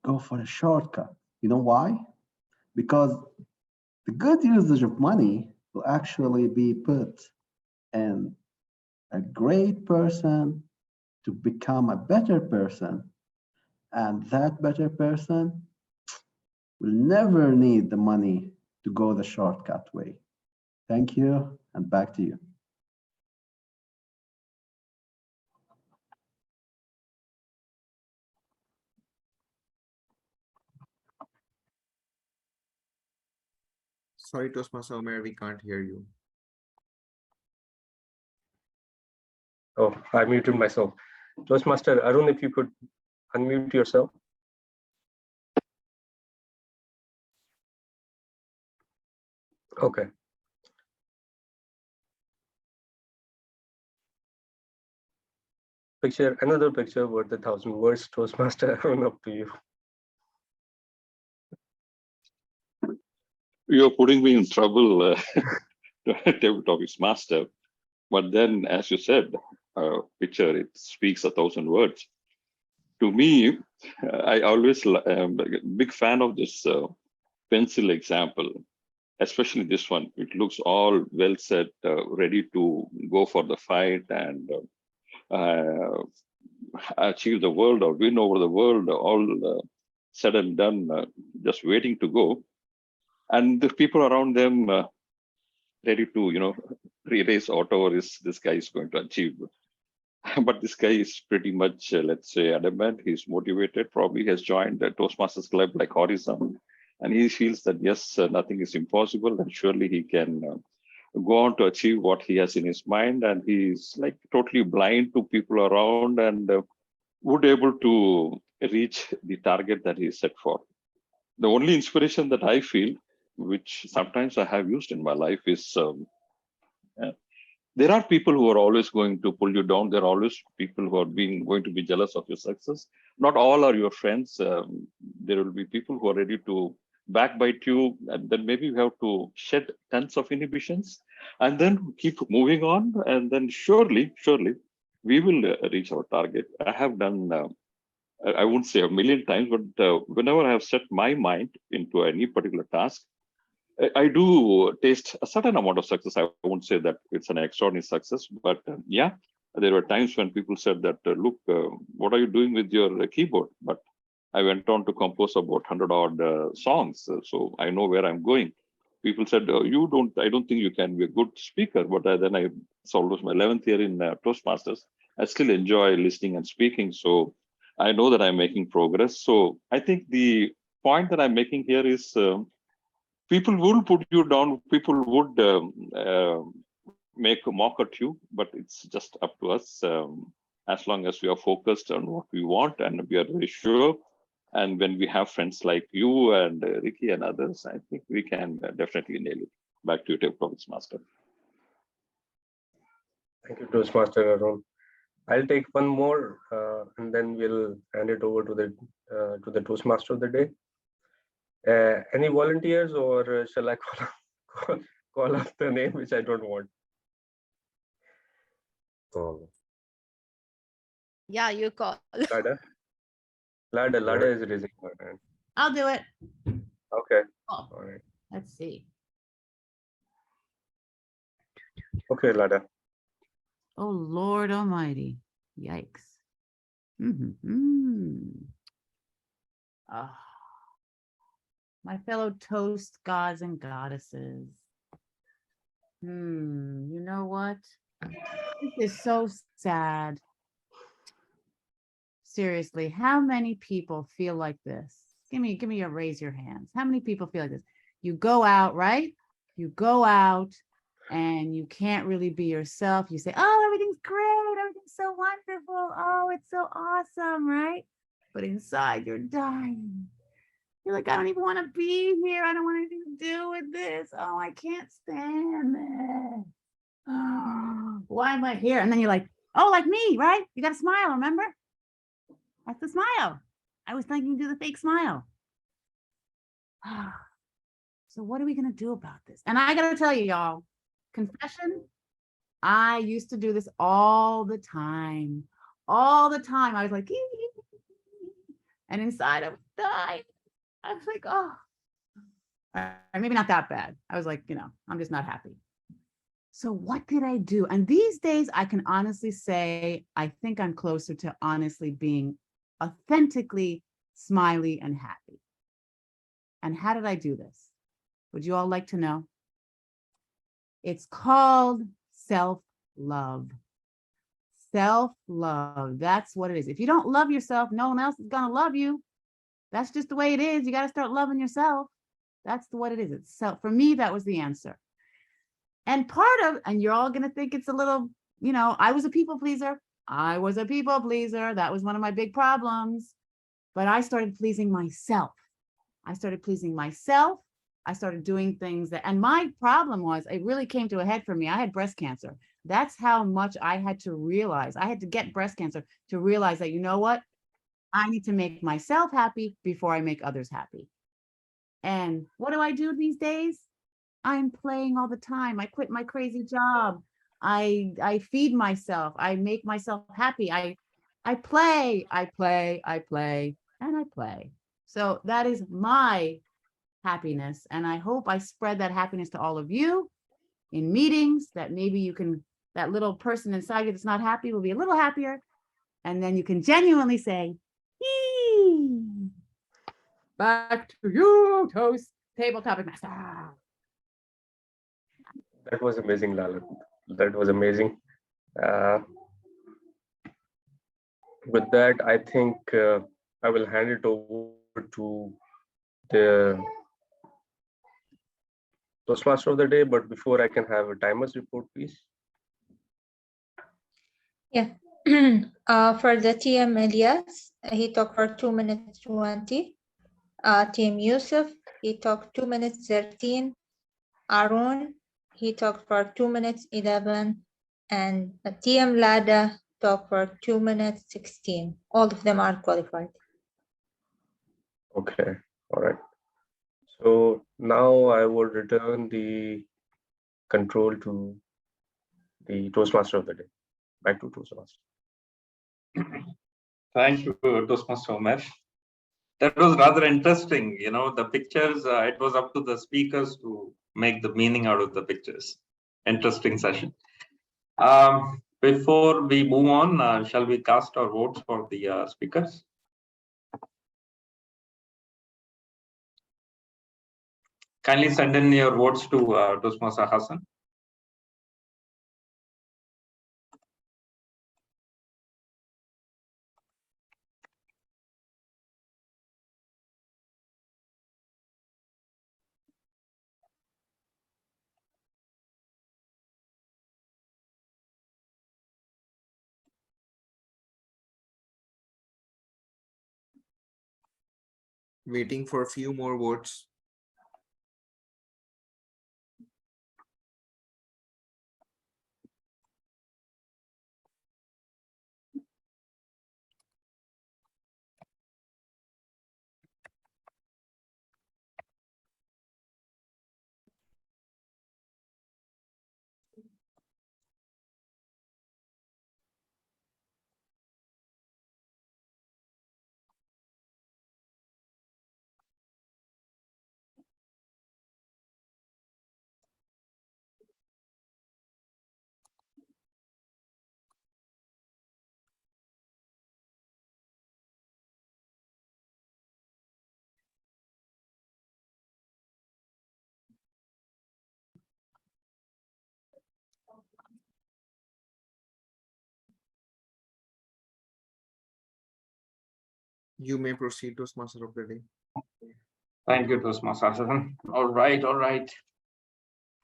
go for a shortcut. You know why? Because the good usage of money will actually be put in a great person to become a better person. And that better person will never need the money to go the shortcut way. Thank you, and back to you. Sorry, Toastmaster Umair, we can't hear you. Oh, I muted myself. Toastmaster Arun, if you could unmute yourself. Okay. Picture, another picture worth 1,000 words. Toastmaster Arun, up to you. You're putting me in trouble, table topics master. But then, as you said, picture, it speaks 1,000 words. To me, I always am a big fan of this pencil example. especially this one. It looks all well set, ready to go for the fight and achieve the world or win over the world, all said and done, just waiting to go. And the people around them ready to, erase whatever this guy is going to achieve. But this guy is pretty much, let's say, adamant. He's motivated. Probably has joined the Toastmasters club like Horizon, and he feels that yes, nothing is impossible, and surely he can go on to achieve what he has in his mind. And he's like totally blind to people around, and would able to reach the target that he set for. The only inspiration that I feel, which sometimes I have used in my life, is there are people who are always going to pull you down. There are always people who are going to be jealous of your success. Not all are your friends. There will be people who are ready to backbite you, and then maybe you have to shed tons of inhibitions and then keep moving on. And then surely, we will reach our target. I have done, I won't say a million times, but whenever I have set my mind into any particular task, I do taste a certain amount of success. I won't say that it's an extraordinary success, but yeah, there were times when people said that, look, what are you doing with your keyboard? But I went on to compose about 100 odd songs. So I know where I'm going. People said, I don't think you can be a good speaker. But then it's almost my 11th year in Toastmasters. I still enjoy listening and speaking. So I know that I'm making progress. So I think the point that I'm making here is, people will put you down. People would make a mock at you, but it's just up to us. As long as we are focused on what we want and we are very sure. And when we have friends like you and Ricky and others, I think we can definitely nail it. Back to you, Toastmaster. Thank you, Toastmaster Arun. I'll take one more, and then we'll hand it over to the Toastmaster of the day. Any volunteers, or shall I call up the name which I don't want? Call. Yeah, you call. Lada is raising her hand. I'll do it. Okay. Oh, All right. let's see. Okay, Lada. Oh, Lord Almighty. Yikes. Oh, my fellow toast gods and goddesses. You know what? This is so sad. Seriously, how many people feel like this? Give me a raise your hands. How many people feel like this? You go out, right? You go out and you can't really be yourself. You say, oh, everything's great. Everything's so wonderful. Oh, it's so awesome, right? But inside you're dying. You're like, I don't even want to be here. I don't want anything to do with this. Oh, I can't stand this. Oh, why am I here? And then you're like, oh, like me, right? You got to smile, remember? That's the smile. I was thinking do the fake smile. So what are we going to do about this? And I got to tell you, y'all, confession, I used to do this all the time. All the time. I was like, and inside I was dying. I was like, oh, maybe not that bad. I was like, I'm just not happy. So what did I do? And these days I can honestly say, I think I'm closer to honestly being authentically smiley and happy. And how did I do this? Would you all like to know? It's called self-love. Self-love, that's what it is. If you don't love yourself, no one else is gonna love you. That's just the way it is. You gotta start loving yourself. That's what it is. It's self. For me, that was the answer. And and you're all gonna think it's a little, I was a people pleaser. That was one of my big problems. But I started pleasing myself. I started doing things and my problem was, it really came to a head for me. I had breast cancer. That's how much I had to realize. I had to get breast cancer to realize that, you know what? I need to make myself happy before I make others happy. And what do I do these days? I'm playing all the time. I quit my crazy job. I feed myself. I make myself happy. I play, and I play. So that is my happiness. And I hope I spread that happiness to all of you in meetings, that maybe you can, that little person inside you that's not happy will be a little happier. And then you can genuinely say, "Yee." Back to you, Toast Table Topic Master. That was amazing, Lalit. That was amazing. With that, I think I will hand it over to the Toastmaster of the day. But before I can have a timer's report, please. Yeah. For the TM Elias, he talked for 2 minutes 20. TM Yusuf, he talked 2 minutes 13. Arun, he talked for 2 minutes 11. And TM Lada talked for 2 minutes 16. All of them are qualified. Okay, all right. So now I will return the control to the Toastmaster of the day. Back to Toastmaster. Thank you, Toastmaster Umar. That was rather interesting. You know, the pictures, it was up to the speakers to make the meaning out of the pictures. Interesting session. Before we move on, shall we cast our votes for the speakers? Kindly send in your votes to Toastmaster Hassan. Waiting for a few more votes. You may proceed, Toastmaster of the day. Thank you, Toastmaster Hassan. All right, all right.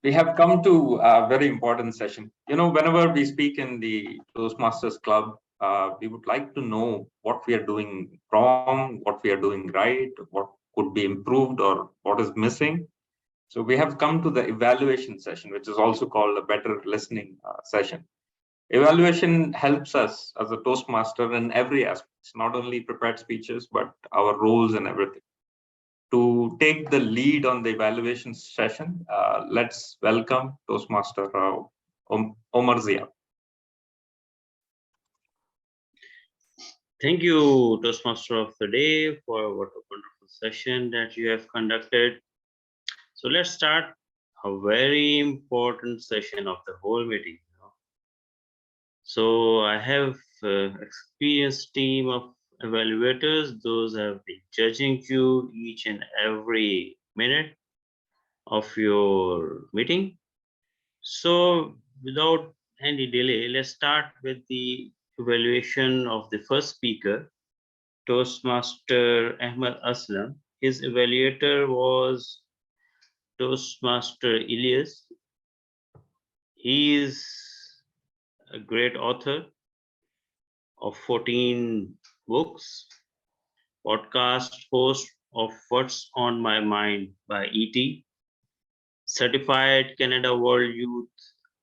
We have come to a very important session. You know, whenever we speak in the Toastmasters Club, we would like to know what we are doing wrong, what we are doing right, what could be improved, or what is missing. So we have come to the evaluation session, which is also called a better listening session. Evaluation helps us as a Toastmaster in every aspect, not only prepared speeches, but our roles and everything. To take the lead on the evaluation session, let's welcome Toastmaster Umar Zia. Thank you, Toastmaster of the day, for what a wonderful session that you have conducted. So let's start a very important session of the whole meeting. So I have experienced team of evaluators. Those have been judging you each and every minute of your meeting. So without any delay, let's start with the evaluation of the first speaker, Toastmaster Ahmed Aslam. His evaluator was Toastmaster Elias. He is a great author of 14 books, podcast host of What's on My Mind by ET, certified Canada World Youth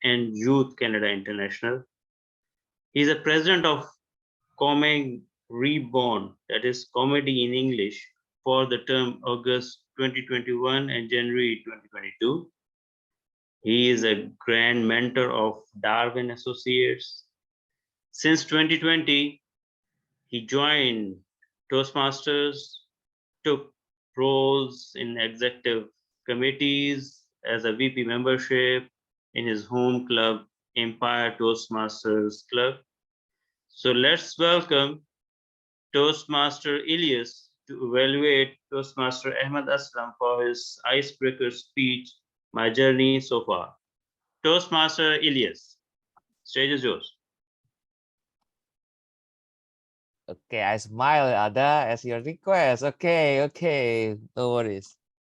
and Youth Canada International. He's a president of Coming Reborn, that is comedy in English, for the term August 2021 and January 2022. He is a grand mentor of Darwin Associates. Since 2020, he joined Toastmasters, took roles in executive committees, as a VP membership in his home club, Empire Toastmasters Club. So let's welcome Toastmaster Ilyas to evaluate Toastmaster Ahmed Aslam for his icebreaker speech, My Journey So Far. Toastmaster Ilyas, stage is yours. Okay, I smile, Ada, as your request. Okay, no worries.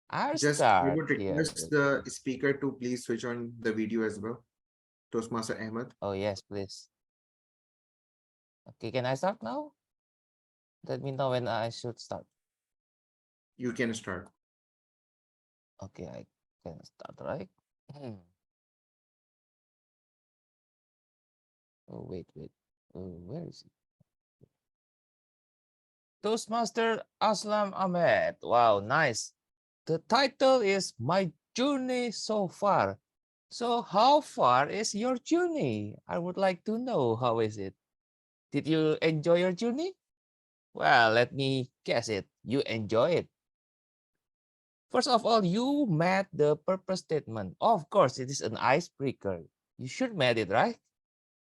I'll Just we start would here. request the speaker to please switch on the video as well. Toastmaster Ahmed. Oh, yes, please. Okay, can I start now? Let me know when I should start. You can start. Okay, I can start, right? Oh, wait. Oh, where is it? Toastmaster Aslam Ahmed. Wow, nice. The title is My Journey So Far. So how far is your journey? I would like to know, how is it? Did you enjoy your journey? Well, let me guess it. You enjoy it. First of all, you met the purpose statement. Of course, it is an icebreaker. You should met it, right?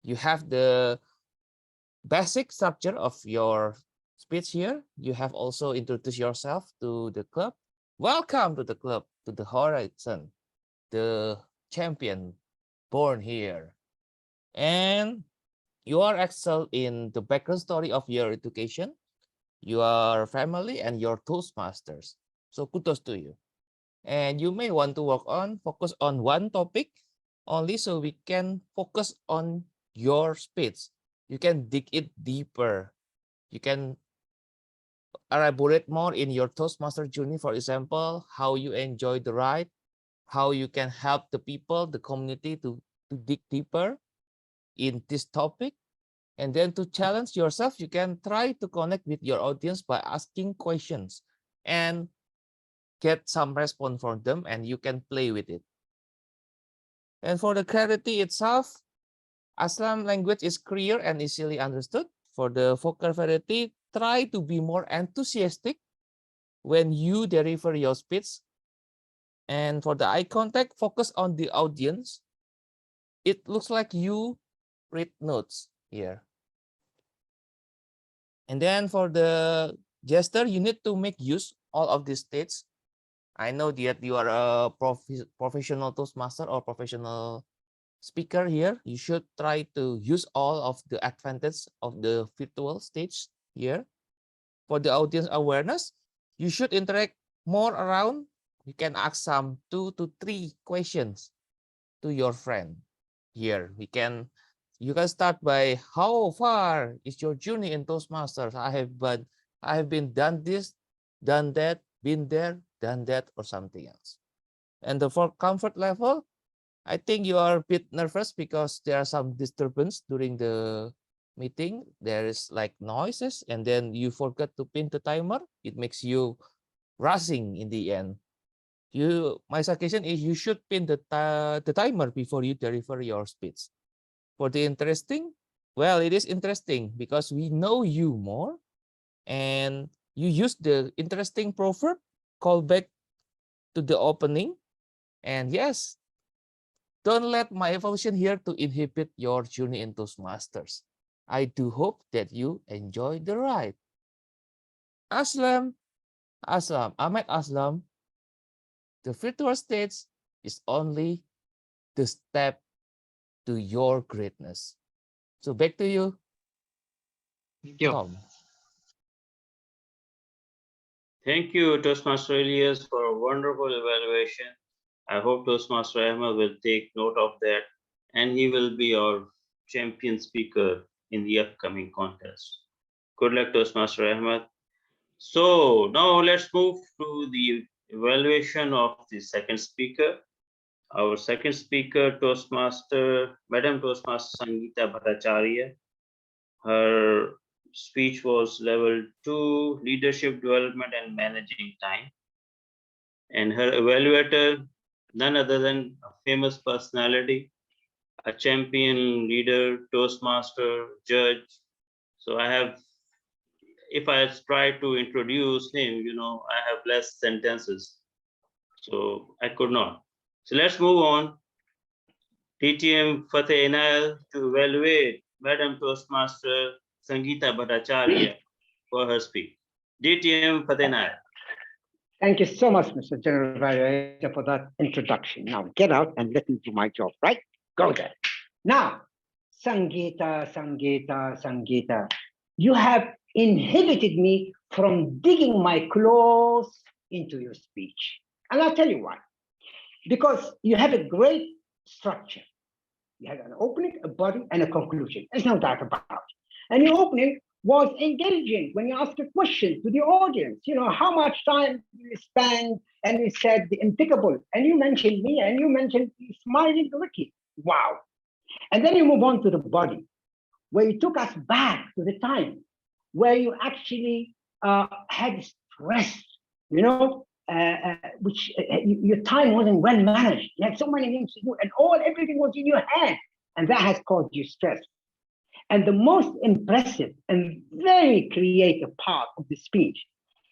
You have the basic structure of your speech here. You have also introduced yourself to the club. Welcome to the club, to the Horizon, the champion born here. And you are excelled in the background story of your education, your family, and your Toastmasters. So kudos to you. And you may want to focus on one topic only, so we can focus on your speech. You can dig it deeper. You can elaborate more in your Toastmaster journey. For example, how you enjoy the ride, how you can help the people, the community to dig deeper in this topic. And then to challenge yourself, you can try to connect with your audience by asking questions and get some response from them, and you can play with it. And for the clarity itself, Aslam language is clear and easily understood. For the vocabulary, try to be more enthusiastic when you deliver your speech. And for the eye contact, focus on the audience. It looks like you read notes here. And then for the gesture, you need to make use all of these states. I know that you are a professional Toastmaster or professional speaker here. You should try to use all of the advantage of the virtual stage here. For the audience awareness, you should interact more around. You can ask some 2 to 3 questions to your friend here. You can start by, how far is your journey in Toastmasters? I have been done this, done that, been there, done that, or something else. And for comfort level, I think you are a bit nervous because there are some disturbance during the meeting. There is like noises, and then you forgot to pin the timer. It makes you rushing in the end. My suggestion is you should pin the timer before you deliver your speech. For the interesting, well, it is interesting because we know you more, and you use the interesting proverb, call back to the opening. And yes, don't let my evolution here to inhibit your journey in Toastmasters. I do hope that you enjoy the ride. Ahmed Aslam, the virtual stage is only the step to your greatness. So back to you, Tom. Thank you, Toastmaster Ilyas, for a wonderful evaluation. I hope Toastmaster Ahmed will take note of that, and he will be our champion speaker in the upcoming contest. Good luck, Toastmaster Ahmed. So now let's move to the evaluation of the second speaker. Our second speaker, Madam Toastmaster Sangita Bhattacharya. Her speech was level 2, leadership development and managing time. And her evaluator, none other than a famous personality, a champion leader, Toastmaster, judge. So I have if I try to introduce him, you know, I have less sentences. So I could not. So let's move on. TTM Fateh Inayal to evaluate Madam Toastmaster Sangita Bhattacharya for her speech. DTM Fateh Inayal. Thank you so much, Mr. General Evaluator, for that introduction. Now get out and let me do my job, right? Go there. Now, Sangita, Sangita, Sangita, you have inhibited me from digging my claws into your speech. And I'll tell you why. Because you have a great structure. You have an opening, a body, and a conclusion. There's no doubt about it. And your opening was engaging when you asked a question to the audience. You know, how much time you spend, and you said the impeccable, and you mentioned me, and you mentioned smiling Ricky. Wow. And then you move on to the body, where you took us back to the time where you actually had stress, you know, which your time wasn't well managed. You had so many things to do, and everything was in your hand, and that has caused you stress. And the most impressive and very creative part of the speech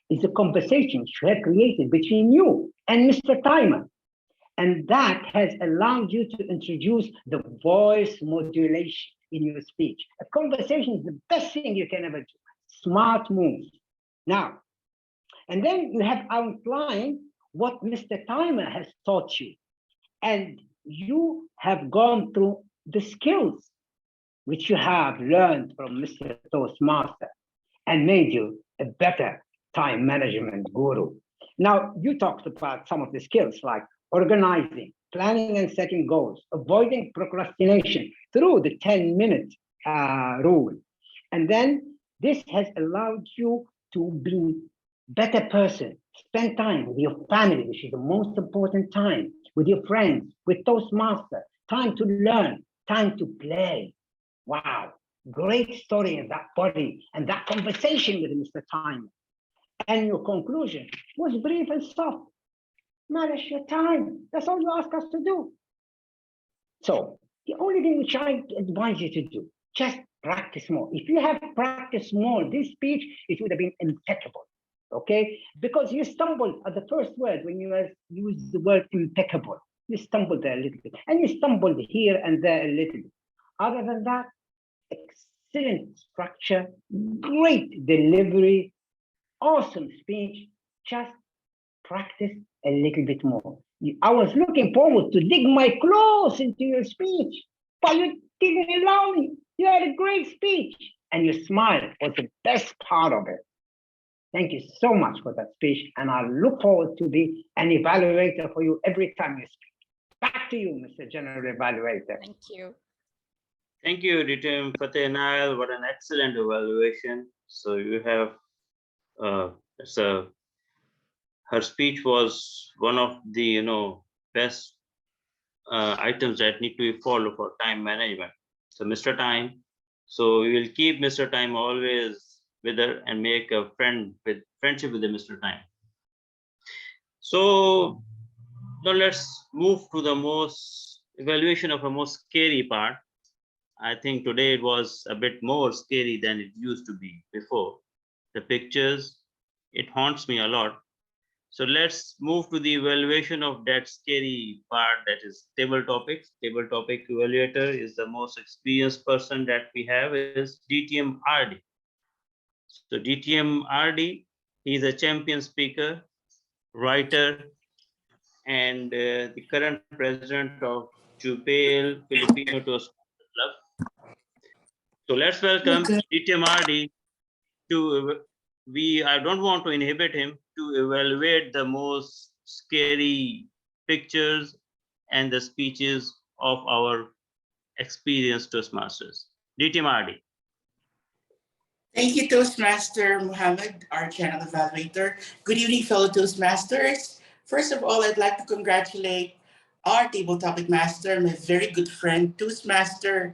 is the conversation you have created between you and Mr. Timer. And that has allowed you to introduce the voice modulation in your speech. A conversation is the best thing you can ever do. Smart moves. Now, and then you have outlined what Mr. Timer has taught you. And you have gone through the skills which you have learned from Mr. Toastmaster and made you a better time management guru. Now, you talked about some of the skills like organizing, planning and setting goals, avoiding procrastination through the 10-minute rule. And then this has allowed you to be a better person, spend time with your family, which is the most important time, with your friends, with Toastmaster, time to learn, time to play. Wow, great story in that body and that conversation with Mr. Time. And your conclusion was brief and soft. Manage your time. That's all you ask us to do. So the only thing which I advise you to do, just practice more. If you have practiced more this speech, it would have been impeccable. Okay? Because you stumbled at the first word when you used the word impeccable. You stumbled there a little bit. And you stumbled here and there a little bit. Other than that, excellent structure, great delivery, awesome speech. Just practice a little bit more. I was looking forward to dig my claws into your speech, but you didn't allow me. You had a great speech, and your smile was the best part of it. Thank you so much for that speech, and I look forward to be an evaluator for you every time you speak. Back to you, Mr. General Evaluator. Thank you. Thank you, DTM Fateh Inayal. What an excellent evaluation. So you have, her speech was one of the best items that need to be followed for time management. So Mr. Time, so we will keep Mr. Time always with her and make a friendship with the Mr. Time. So now let's move to the evaluation of the most scary part. I think today it was a bit more scary than it used to be before. The pictures, it haunts me a lot. So let's move to the evaluation of that scary part, that is table topics. Table topic evaluator is the most experienced person that we have is DTM RD. So DTM RD, he's a champion speaker, writer, and the current president of Jupel Filipino Toastmasters Club. So let's welcome DTM RD to, I don't want to inhibit him to evaluate the most scary pictures and the speeches of our experienced Toastmasters. DTM RD. Thank you, Toastmaster Muhammad, our channel evaluator. Good evening, fellow Toastmasters. First of all, I'd like to congratulate our table topic master, my very good friend, Toastmaster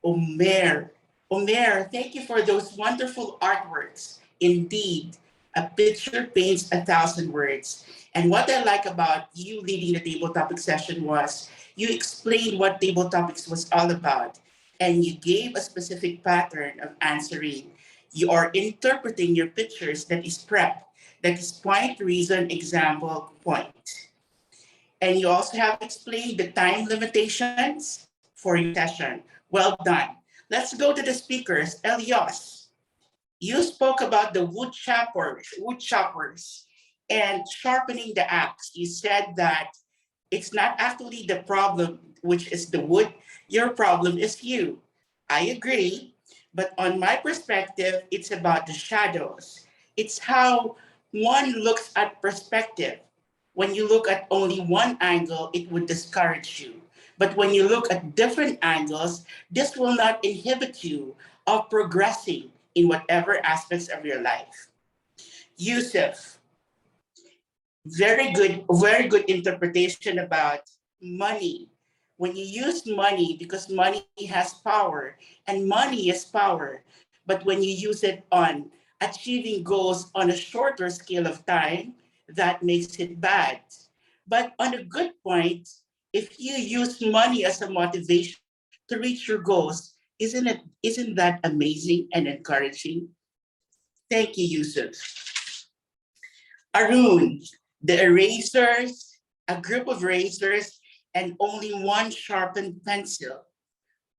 Umair. Umair, thank you for those wonderful artworks. Indeed, a picture paints 1,000 words. And what I like about you leading the table topic session was you explained what table topics was all about, and you gave a specific pattern of answering. You are interpreting your pictures, that is prep. That is point, reason, example, point. And you also have explained the time limitations for your session. Well done. Let's go to the speakers. Elios, you spoke about the wood choppers and sharpening the axe. You said that it's not actually the problem, which is the wood. Your problem is you. I agree. But on my perspective, it's about the shadows. It's how one looks at perspective. When you look at only one angle, it would discourage you. But when you look at different angles, this will not inhibit you of progressing in whatever aspects of your life. Yusuf, very good interpretation about money. When you use money, because money has power and money is power, but when you use it on achieving goals on a shorter scale of time, that makes it bad. But on a good point, if you use money as a motivation to reach your goals, isn't that amazing and encouraging? Thank you, Yusuf. Arun, the erasers, a group of erasers, and only one sharpened pencil.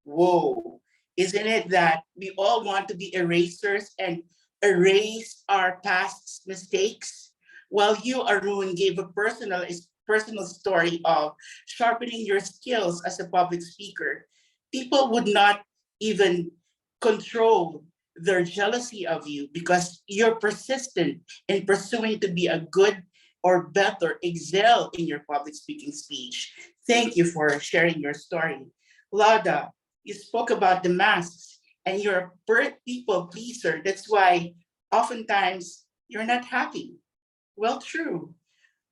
Whoa, isn't it that we all want to be erasers and erase our past mistakes? While you, Arun, gave a personal story of sharpening your skills as a public speaker, people would not even control their jealousy of you because you're persistent in pursuing to be a good or better, excel in your public speaking speech. Thank you for sharing your story. Lada, you spoke about the masks and you're a people pleaser. That's why oftentimes you're not happy. Well, true.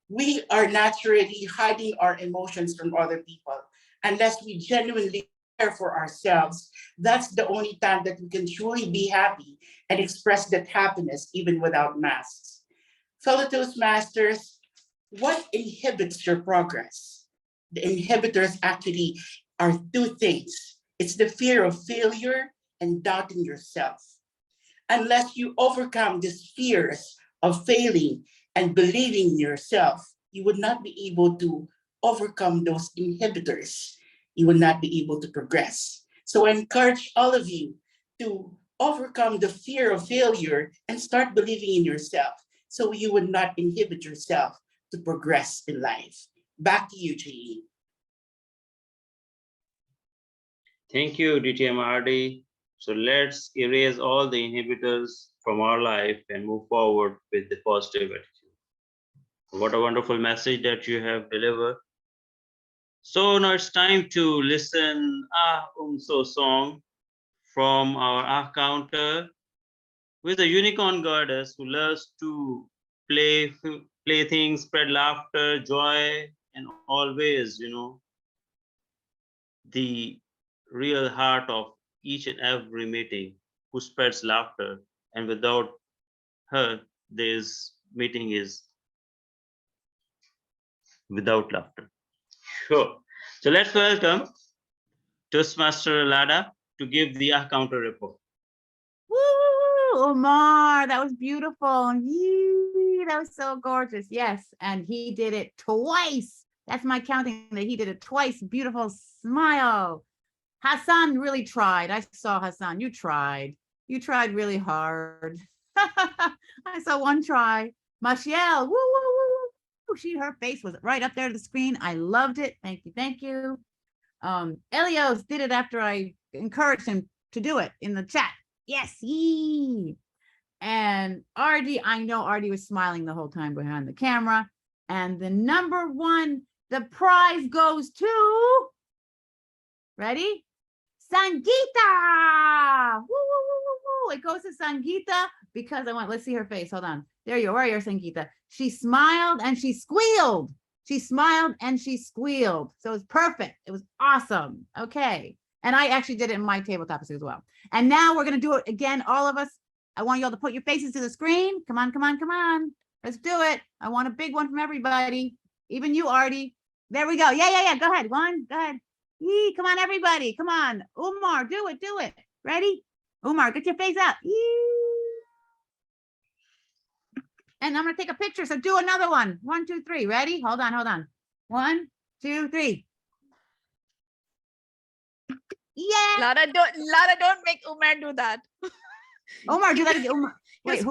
We are naturally hiding our emotions from other people unless we genuinely care for ourselves. That's the only time that we can truly be happy and express that happiness even without masks. Fellow Toastmasters, what inhibits your progress? The inhibitors actually are two things. It's the fear of failure and doubting yourself. Unless you overcome these fears of failing and believing in yourself, you would not be able to overcome those inhibitors. You will not be able to progress. So I encourage all of you to overcome the fear of failure and start believing in yourself so you would not inhibit yourself to progress in life. Back to you, G. Thank you, DTM RD. So let's erase all the inhibitors from our life and move forward with the positive attitude. What a wonderful message that you have delivered. So now it's time to listen So song from our counter with a unicorn goddess who loves to play things, spread laughter, joy, and always, the real heart of each and every meeting, who spreads laughter. And without her, this meeting is without laughter. Sure. So let's welcome Toastmaster Lada to give the counter report. Woo, Umar, that was beautiful. Yee, that was so gorgeous. Yes, and he did it twice. That's my counting, that he did it twice. Beautiful smile. Hassan really tried. I saw Hassan. You tried. You tried really hard. I saw one try. Mashiel, woo, woo, woo. Her face was right up there to the screen. I loved it. Thank you. Thank you. Elios did it after I encouraged him to do it in the chat. Yes. Yee. And RD, I know RD was smiling the whole time behind the camera. And the number one, the prize goes to, ready? Sangita. Woo, woo, woo, woo, woo. It goes to Sangita because let's see her face. Hold on. There you are, Sangita. She smiled and she squealed. She smiled and she squealed. So it was perfect. It was awesome. Okay. And I actually did it in my tabletop as well. And now we're going to do it again, all of us. I want you all to put your faces to the screen. Come on, come on, come on. Let's do it. I want a big one from everybody. Even you, Artie. There we go. Yeah. Go ahead. Go ahead. Yee, come on, everybody. Come on. Umar, do it. Ready? Umar, get your face out. And I'm gonna take a picture, so do another one. 1, 2, 3, ready? Hold on. 1, 2, 3. Yeah. Lara, don't make Umar do that. Omar, do that again. Umar. Wait,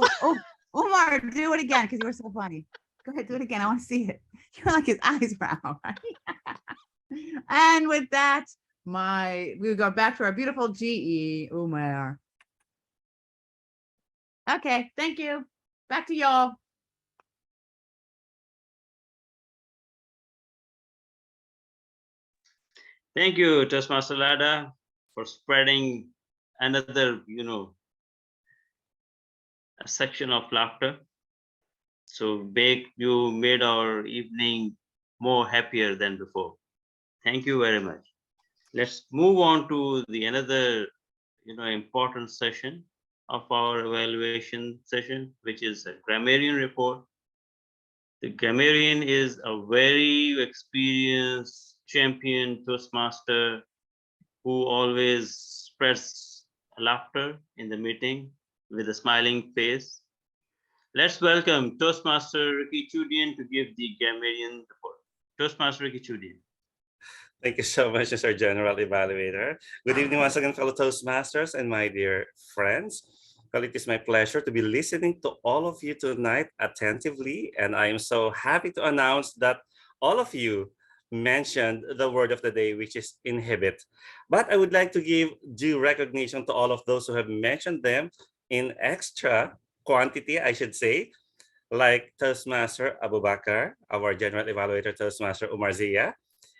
Umar, do it again because you were so funny. Go ahead, do it again. I want to see it. You're like his eyes brow. And with that, we go back to our beautiful GE, Umar. Okay, thank you. Back to y'all. Thank you, Toastmaster Lada, for spreading another, a section of laughter. So you made our evening more happier than before. Thank you very much. Let's move on to the another, important session of our evaluation session, which is a Grammarian report. The Grammarian is a very experienced champion Toastmaster who always spreads laughter in the meeting with a smiling face. Let's welcome Toastmaster Ricky Chudian to give the Grammarian report. Toastmaster Ricky Chudian. Thank you so much, Mr. General Evaluator. Good evening once again, fellow Toastmasters and my dear friends. Well, it is my pleasure to be listening to all of you tonight attentively, and I am so happy to announce that all of you mentioned the word of the day, which is inhibit. But I would like to give due recognition to all of those who have mentioned them in extra quantity, I should say, like Toastmaster Aboobacker, our General Evaluator Toastmaster Umar Zia,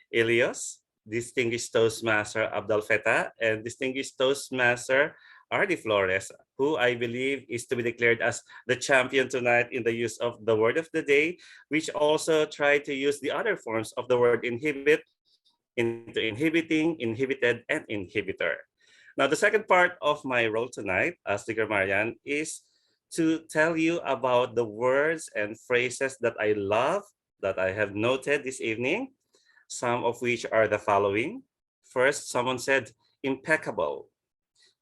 Elios, distinguished Toastmaster Abdul Feta, and distinguished Toastmaster Ardy Flores, who I believe is to be declared as the champion tonight in the use of the word of the day, which also tried to use the other forms of the word inhibit into inhibiting, inhibited, and inhibitor. Now, the second part of my role tonight as the grammarian is to tell you about the words and phrases that I love, that I have noted this evening, some of which are the following. First, someone said impeccable,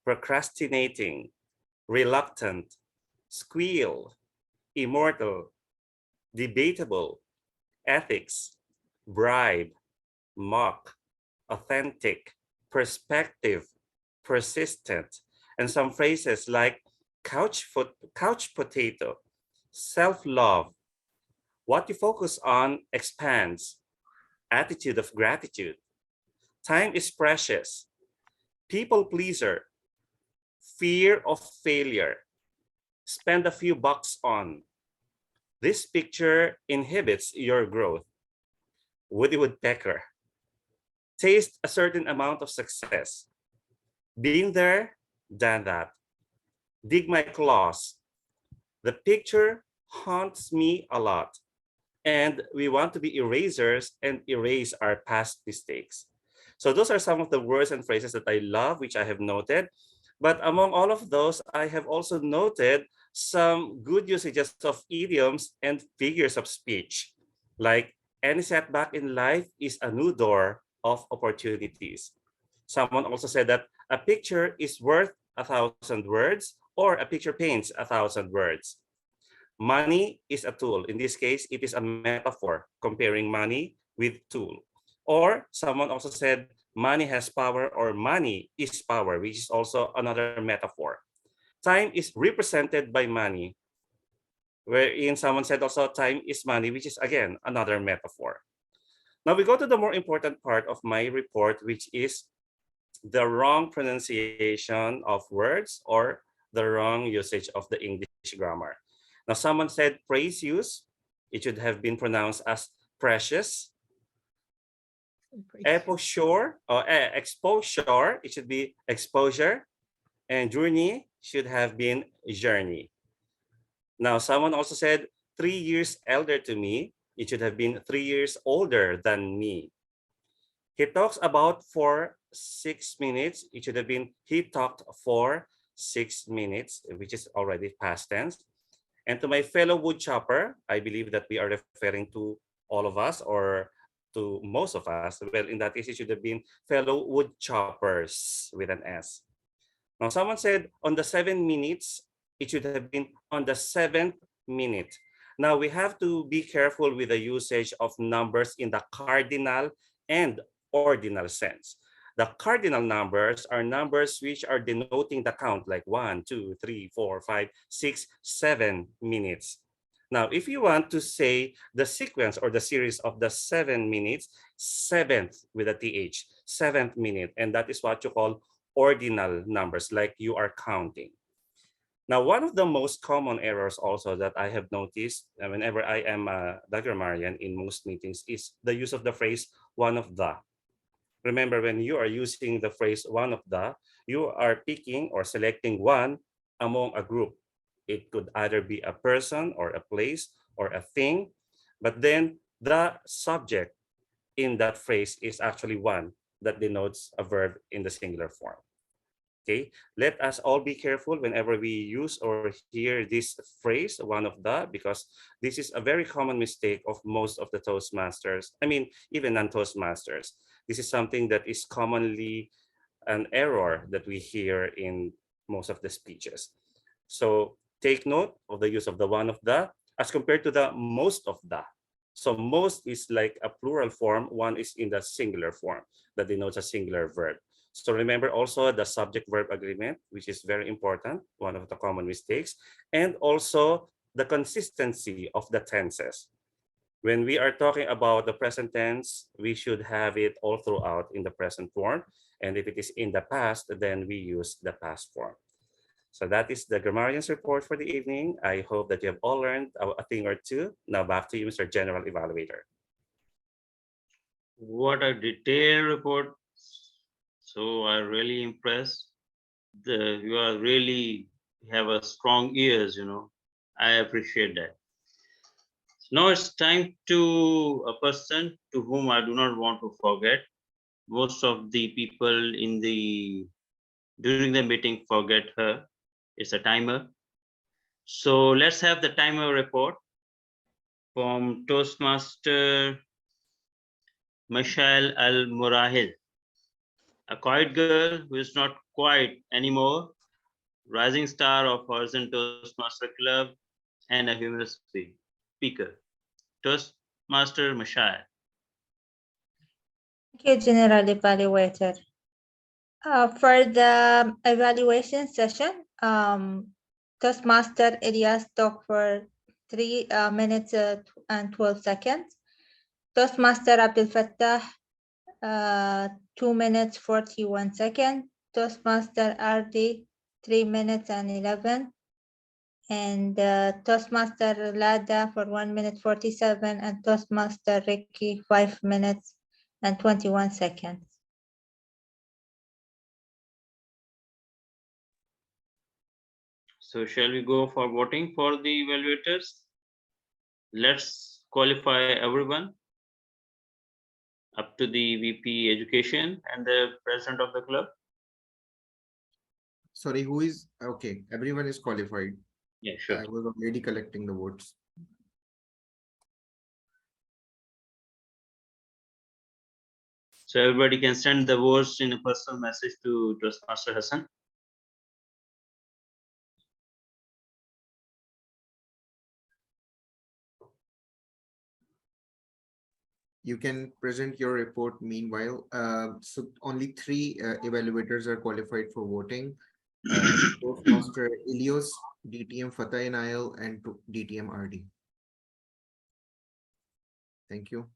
procrastinating, reluctant, squeal, immortal, debatable, ethics, bribe, mock, authentic, perspective, persistent, and some phrases like couch potato, self-love, what you focus on expands, attitude of gratitude, time is precious, people pleaser, fear of failure, spend a few bucks on, this picture inhibits your growth, Woody Woodpecker, taste a certain amount of success, been there, done that, dig my claws, the picture haunts me a lot, and we want to be erasers and erase our past mistakes. So those are some of the words and phrases that I love, which I have noted. But among all of those, I have also noted some good usages of idioms and figures of speech, like any setback in life is a new door of opportunities. Someone also said that a picture is worth 1,000 words, or a picture paints 1,000 words. Money is a tool. In this case, it is a metaphor comparing money with tool. Or someone also said money has power, or money is power, which is also another metaphor. Time is represented by money, wherein someone said also time is money, which is again another metaphor. Now we go to the more important part of my report, which is the wrong pronunciation of words or the wrong usage of the English grammar. Now someone said praise use, it should have been pronounced as precious. Exposure, it should be exposure, and journey should have been journey. Now, someone also said 3 years elder to me, it should have been 3 years older than me. He talks about for 6 minutes, it should have been he talked for 6 minutes, which is already past tense. And to my fellow wood chopper, I believe that we are referring to all of us or to most of us. Well, in that case, it should have been fellow wood choppers with an S. Now, someone said on the 7 minutes, it should have been on the 7th minute. Now, we have to be careful with the usage of numbers in the cardinal and ordinal sense. The cardinal numbers are numbers which are denoting the count, like 1, 2, 3, 4, 5, 6, 7 minutes. Now, if you want to say the sequence or the series of the 7 minutes, 7th with a TH, 7th minute, and that is what you call ordinal numbers, like you are counting. Now, one of the most common errors also that I have noticed whenever I am the grammarian in most meetings is the use of the phrase one of the. Remember, when you are using the phrase one of the, you are picking or selecting one among a group. It could either be a person or a place or a thing, but then the subject in that phrase is actually one that denotes a verb in the singular form. Okay, let us all be careful whenever we use or hear this phrase, one of the, because this is a very common mistake of most of the Toastmasters. I mean, even non-Toastmasters. This is something that is commonly an error that we hear in most of the speeches. So take note of the use of the one of the as compared to the most of the. So most is like a plural form, one is in the singular form that denotes a singular verb. So remember also the subject-verb agreement, which is very important, one of the common mistakes, and also the consistency of the tenses. When we are talking about the present tense, we should have it all throughout in the present form. And if it is in the past, then we use the past form. So that is the grammarian's report for the evening. I hope that you have all learned a thing or two. Now back to you, Mr. General Evaluator. What a detailed report. So I'm really impressed. You are really have a strong ears, I appreciate that. Now it's time to a person to whom I do not want to forget. Most of the people during the meeting forget her. It's a timer. So let's have the timer report from Toastmaster Mashal Al-Murahil, a quiet girl who is not quiet anymore, rising star of Horizon Toastmaster Club, and a humorous speaker. Toastmaster Mashal. Thank you, General Evaluator. For the evaluation session, Toastmaster Elias talked for 3 minutes and 12 seconds. Toastmaster Abdul Fattah, 2 minutes 41 seconds. Toastmaster RD, 3 minutes and 11. And Toastmaster Lada for 1 minute 47, and Toastmaster Ricky 5 minutes and 21 seconds. So shall we go for voting for the evaluators? Let's qualify everyone up to the VP Education and the president of the club. Sorry, who is okay? Everyone is qualified. Yeah, sure. I was already collecting the votes. So everybody can send the votes in a personal message to Toastmaster Hassan. You can present your report meanwhile. So only 3 evaluators are qualified for voting. Toastmaster Ilios, DTM Fatah Nail, and DTM RD. Thank you.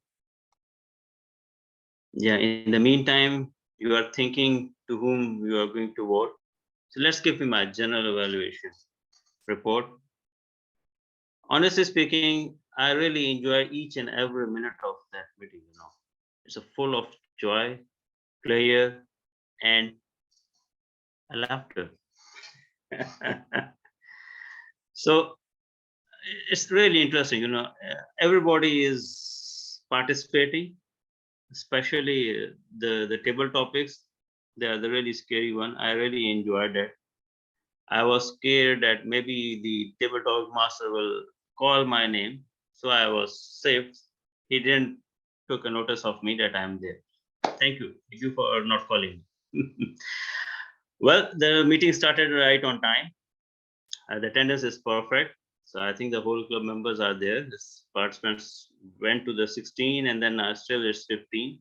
Yeah, in the meantime, you are thinking to whom you are going to vote. So let's give him a general evaluation report. Honestly speaking, I really enjoy each and every minute of that meeting, It's full of joy, pleasure, and laughter. So it's really interesting, everybody is participating, especially the table topics. They are the really scary one. I really enjoyed that. I was scared that maybe the table talk master will call my name. So I was safe. He didn't took a notice of me that I'm there. Thank you. Thank you for not calling. Well, the meeting started right on time. The attendance is perfect. So I think the whole club members are there. The participants went to the 16 and then still it's 15.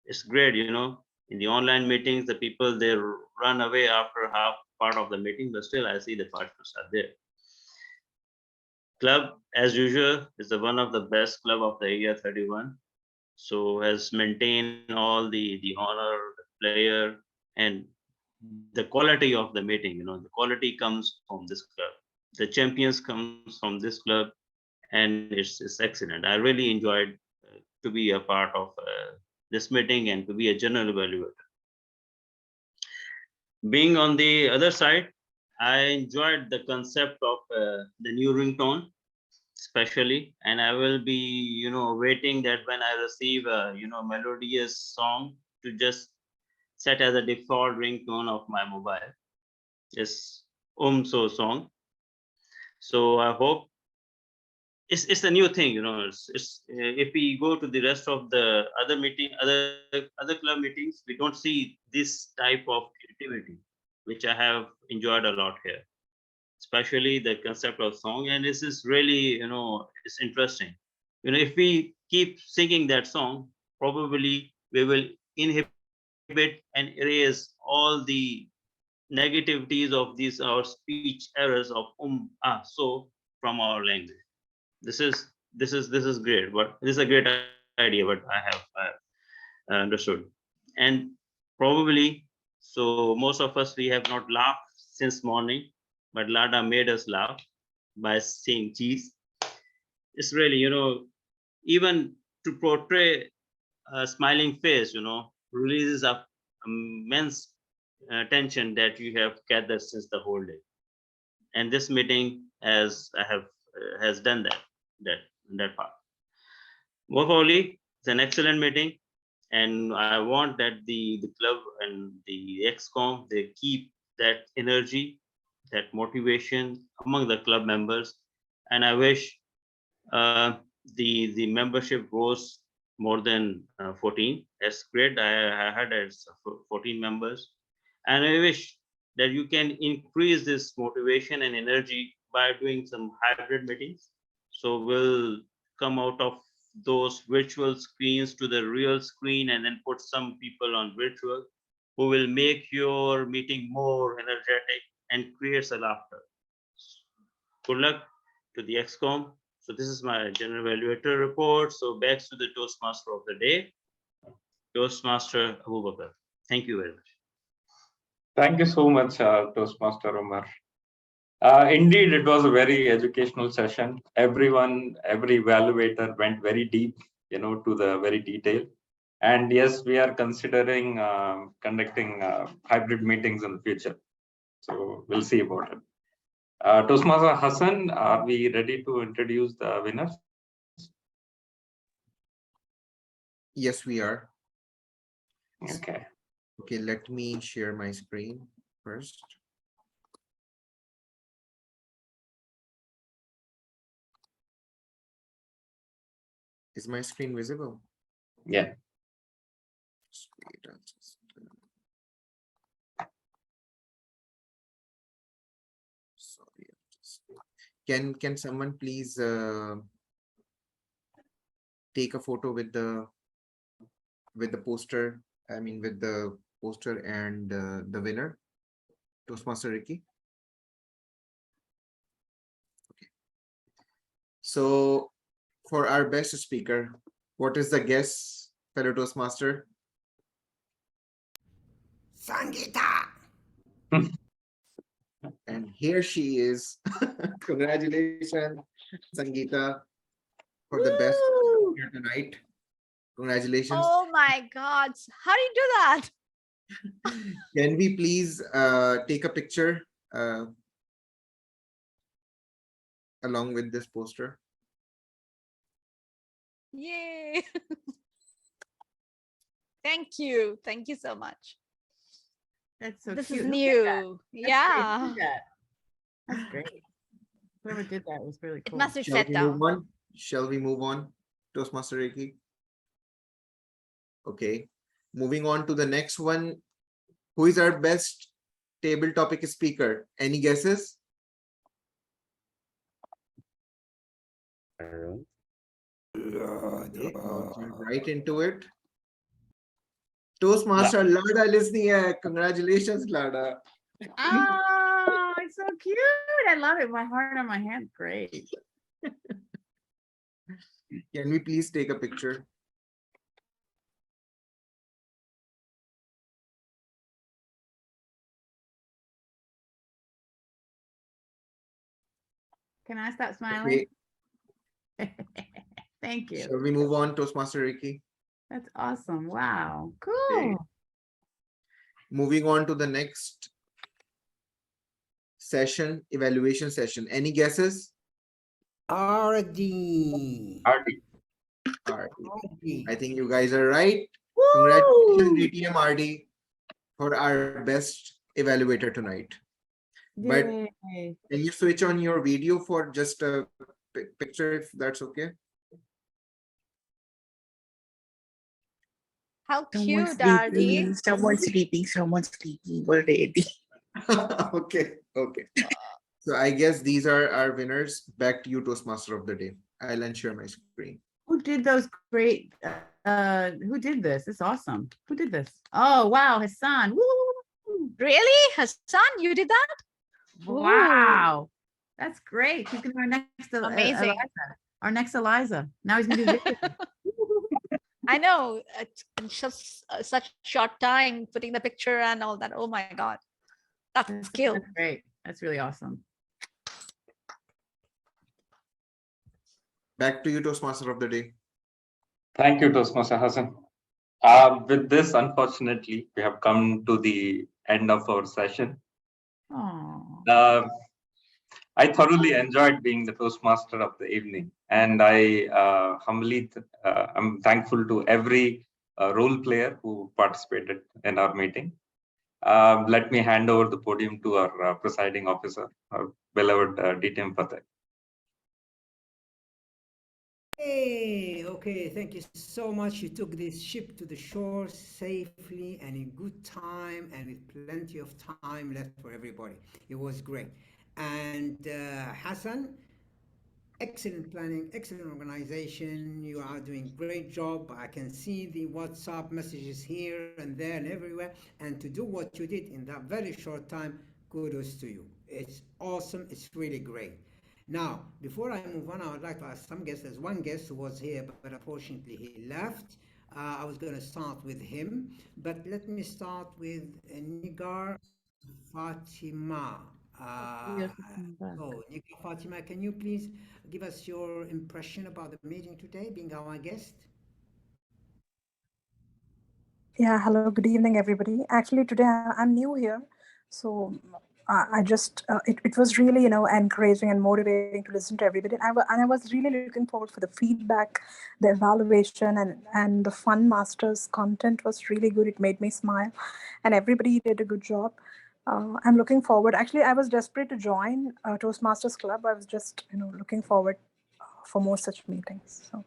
It's great, you know. In the online meetings, the people, they run away after half part of the meeting, but still I see the participants are there. Club, as usual, is one of the best club of the year 31. So has maintained all the honor, the player, and the quality of the meeting. You know, the quality comes from this club. The champions comes from this club, and it's excellent. I really enjoyed to be a part of this meeting and to be a general evaluator. Being on the other side, I enjoyed the concept of the new ringtone, especially, and I will be, you know, waiting that when I receive a, you know, melodious song to just set as a default ringtone of my mobile. It's So song. So I hope it's a new thing, you know. It's if we go to the rest of the other club meetings, we don't see this type of creativity, which I have enjoyed a lot here, especially the concept of song. And this is really, you know, it's interesting. You know, if we keep singing that song, probably we will inhibit and erase all the negativities of these our speech errors of so from our language. This is great, but this is a great idea, but I have understood. And probably, so most of us, we have not laughed since morning, but Lada made us laugh by saying cheese. It's really, you know, even to portray a smiling face, you know, releases a immense tension that you have gathered since the whole day. And this meeting has done that part. More probably, it's an excellent meeting, and I want that the club and the XCOM, they keep that energy, that motivation among the club members, and I wish the membership grows more than 14. That's great. I had 14 members, and I wish that you can increase this motivation and energy by doing some hybrid meetings. So we'll come out of those virtual screens to the real screen and then put some people on virtual who will make your meeting more energetic and creates a laughter. Good luck to the XCOM. So this is my general evaluator report. So back to the Toastmaster of the day, Toastmaster Aboobacker. Thank you very much. Thank you so much, Toastmaster Umar. Indeed, it was a very educational session. Every evaluator went very deep, you know, to the very detail. And yes, we are considering conducting hybrid meetings in the future. So we'll see about it. Toastmaster Hassan, are we ready to introduce the winners? Yes, we are. Okay. Okay, let me share my screen first. Is my screen visible? Yeah. Sorry. Can someone please take a photo with the poster? I mean, with the poster and the winner, Toastmaster Ricky. Okay. So for our best speaker, what is the guess, fellow Toastmaster? Sangita. And here she is. Congratulations, Sangita, for the best here tonight. Congratulations. Oh my God. How do you do that? Can we please take a picture along with this poster? Yay. Thank you. Thank you so much. That's so This cute. is Who did that? new. That's Yeah. great. Who did that? That's great. Whoever did that was really It cool. must be Shall set we down. move on? Shall we move on, Toastmaster Ricky? Okay. Moving on to the next one. Who is our best table topic speaker. Any guesses? Arun. Okay, launching right into it. Toastmaster Lada Lisnia. Congratulations, Lada. Oh, it's so cute. I love it. My heart on my hand. Great. Can we please take a picture? Can I stop smiling? Okay. Thank you. Shall we move on, Toastmaster Ricky? That's awesome. Wow. Okay. Cool. Moving on to the next session, evaluation session. Any guesses? RD. RD. RD. I think you guys are right. Woo! Congratulations, DTM RD, for our best evaluator tonight. But Yay. can you switch on your video for just a picture, if that's okay? How Someone's cute, Dardy. sleeping, someone's sleeping already. Okay, okay. So I guess these are our winners. Back to you, Toastmaster of the day. I'll unshare my screen. Who did those great, who did this? It's awesome. Who did this? Oh, wow, Hassan. Woo! Really? Hassan, you did that? Wow. That's great. He's gonna be our next Amazing. Eliza. Our next Eliza. Now he's gonna do video. I know. In just such short time, putting the picture and all that. Oh my God. That's skill. That's great. That's really awesome. Back to you, Toastmaster of the day. Thank you, Toastmaster Hassan. With this, unfortunately, we have come to the end of our session. Oh. I thoroughly enjoyed being the Toastmaster of the evening, and I am thankful to every role player who participated in our meeting. Let me hand over the podium to our presiding officer, our beloved DTM Fateh. Hey, okay, thank you so much. You took this ship to the shore safely and in good time and with plenty of time left for everybody. It was great. And Hassan, excellent planning, excellent organization. You are doing great job. I can see the WhatsApp messages here and there and everywhere. And to do what you did in that very short time, kudos to you. It's awesome. It's really great. Now, before I move on, I would like to ask some guests. There's one guest who was here, but unfortunately he left. I was going to start with him, but let me start with Nigar Fatima. Nigar Fatima, can you please give us your impression about the meeting today, being our guest? Yeah, hello, good evening, everybody. Actually, today I'm new here, so I just it was really encouraging and motivating to listen to everybody. And I was really looking forward for the feedback, the evaluation, and the Fun Masters content was really good. It made me smile, and everybody did a good job. I'm looking forward. Actually, I was desperate to join Toastmasters Club. I was just looking forward for more such meetings. So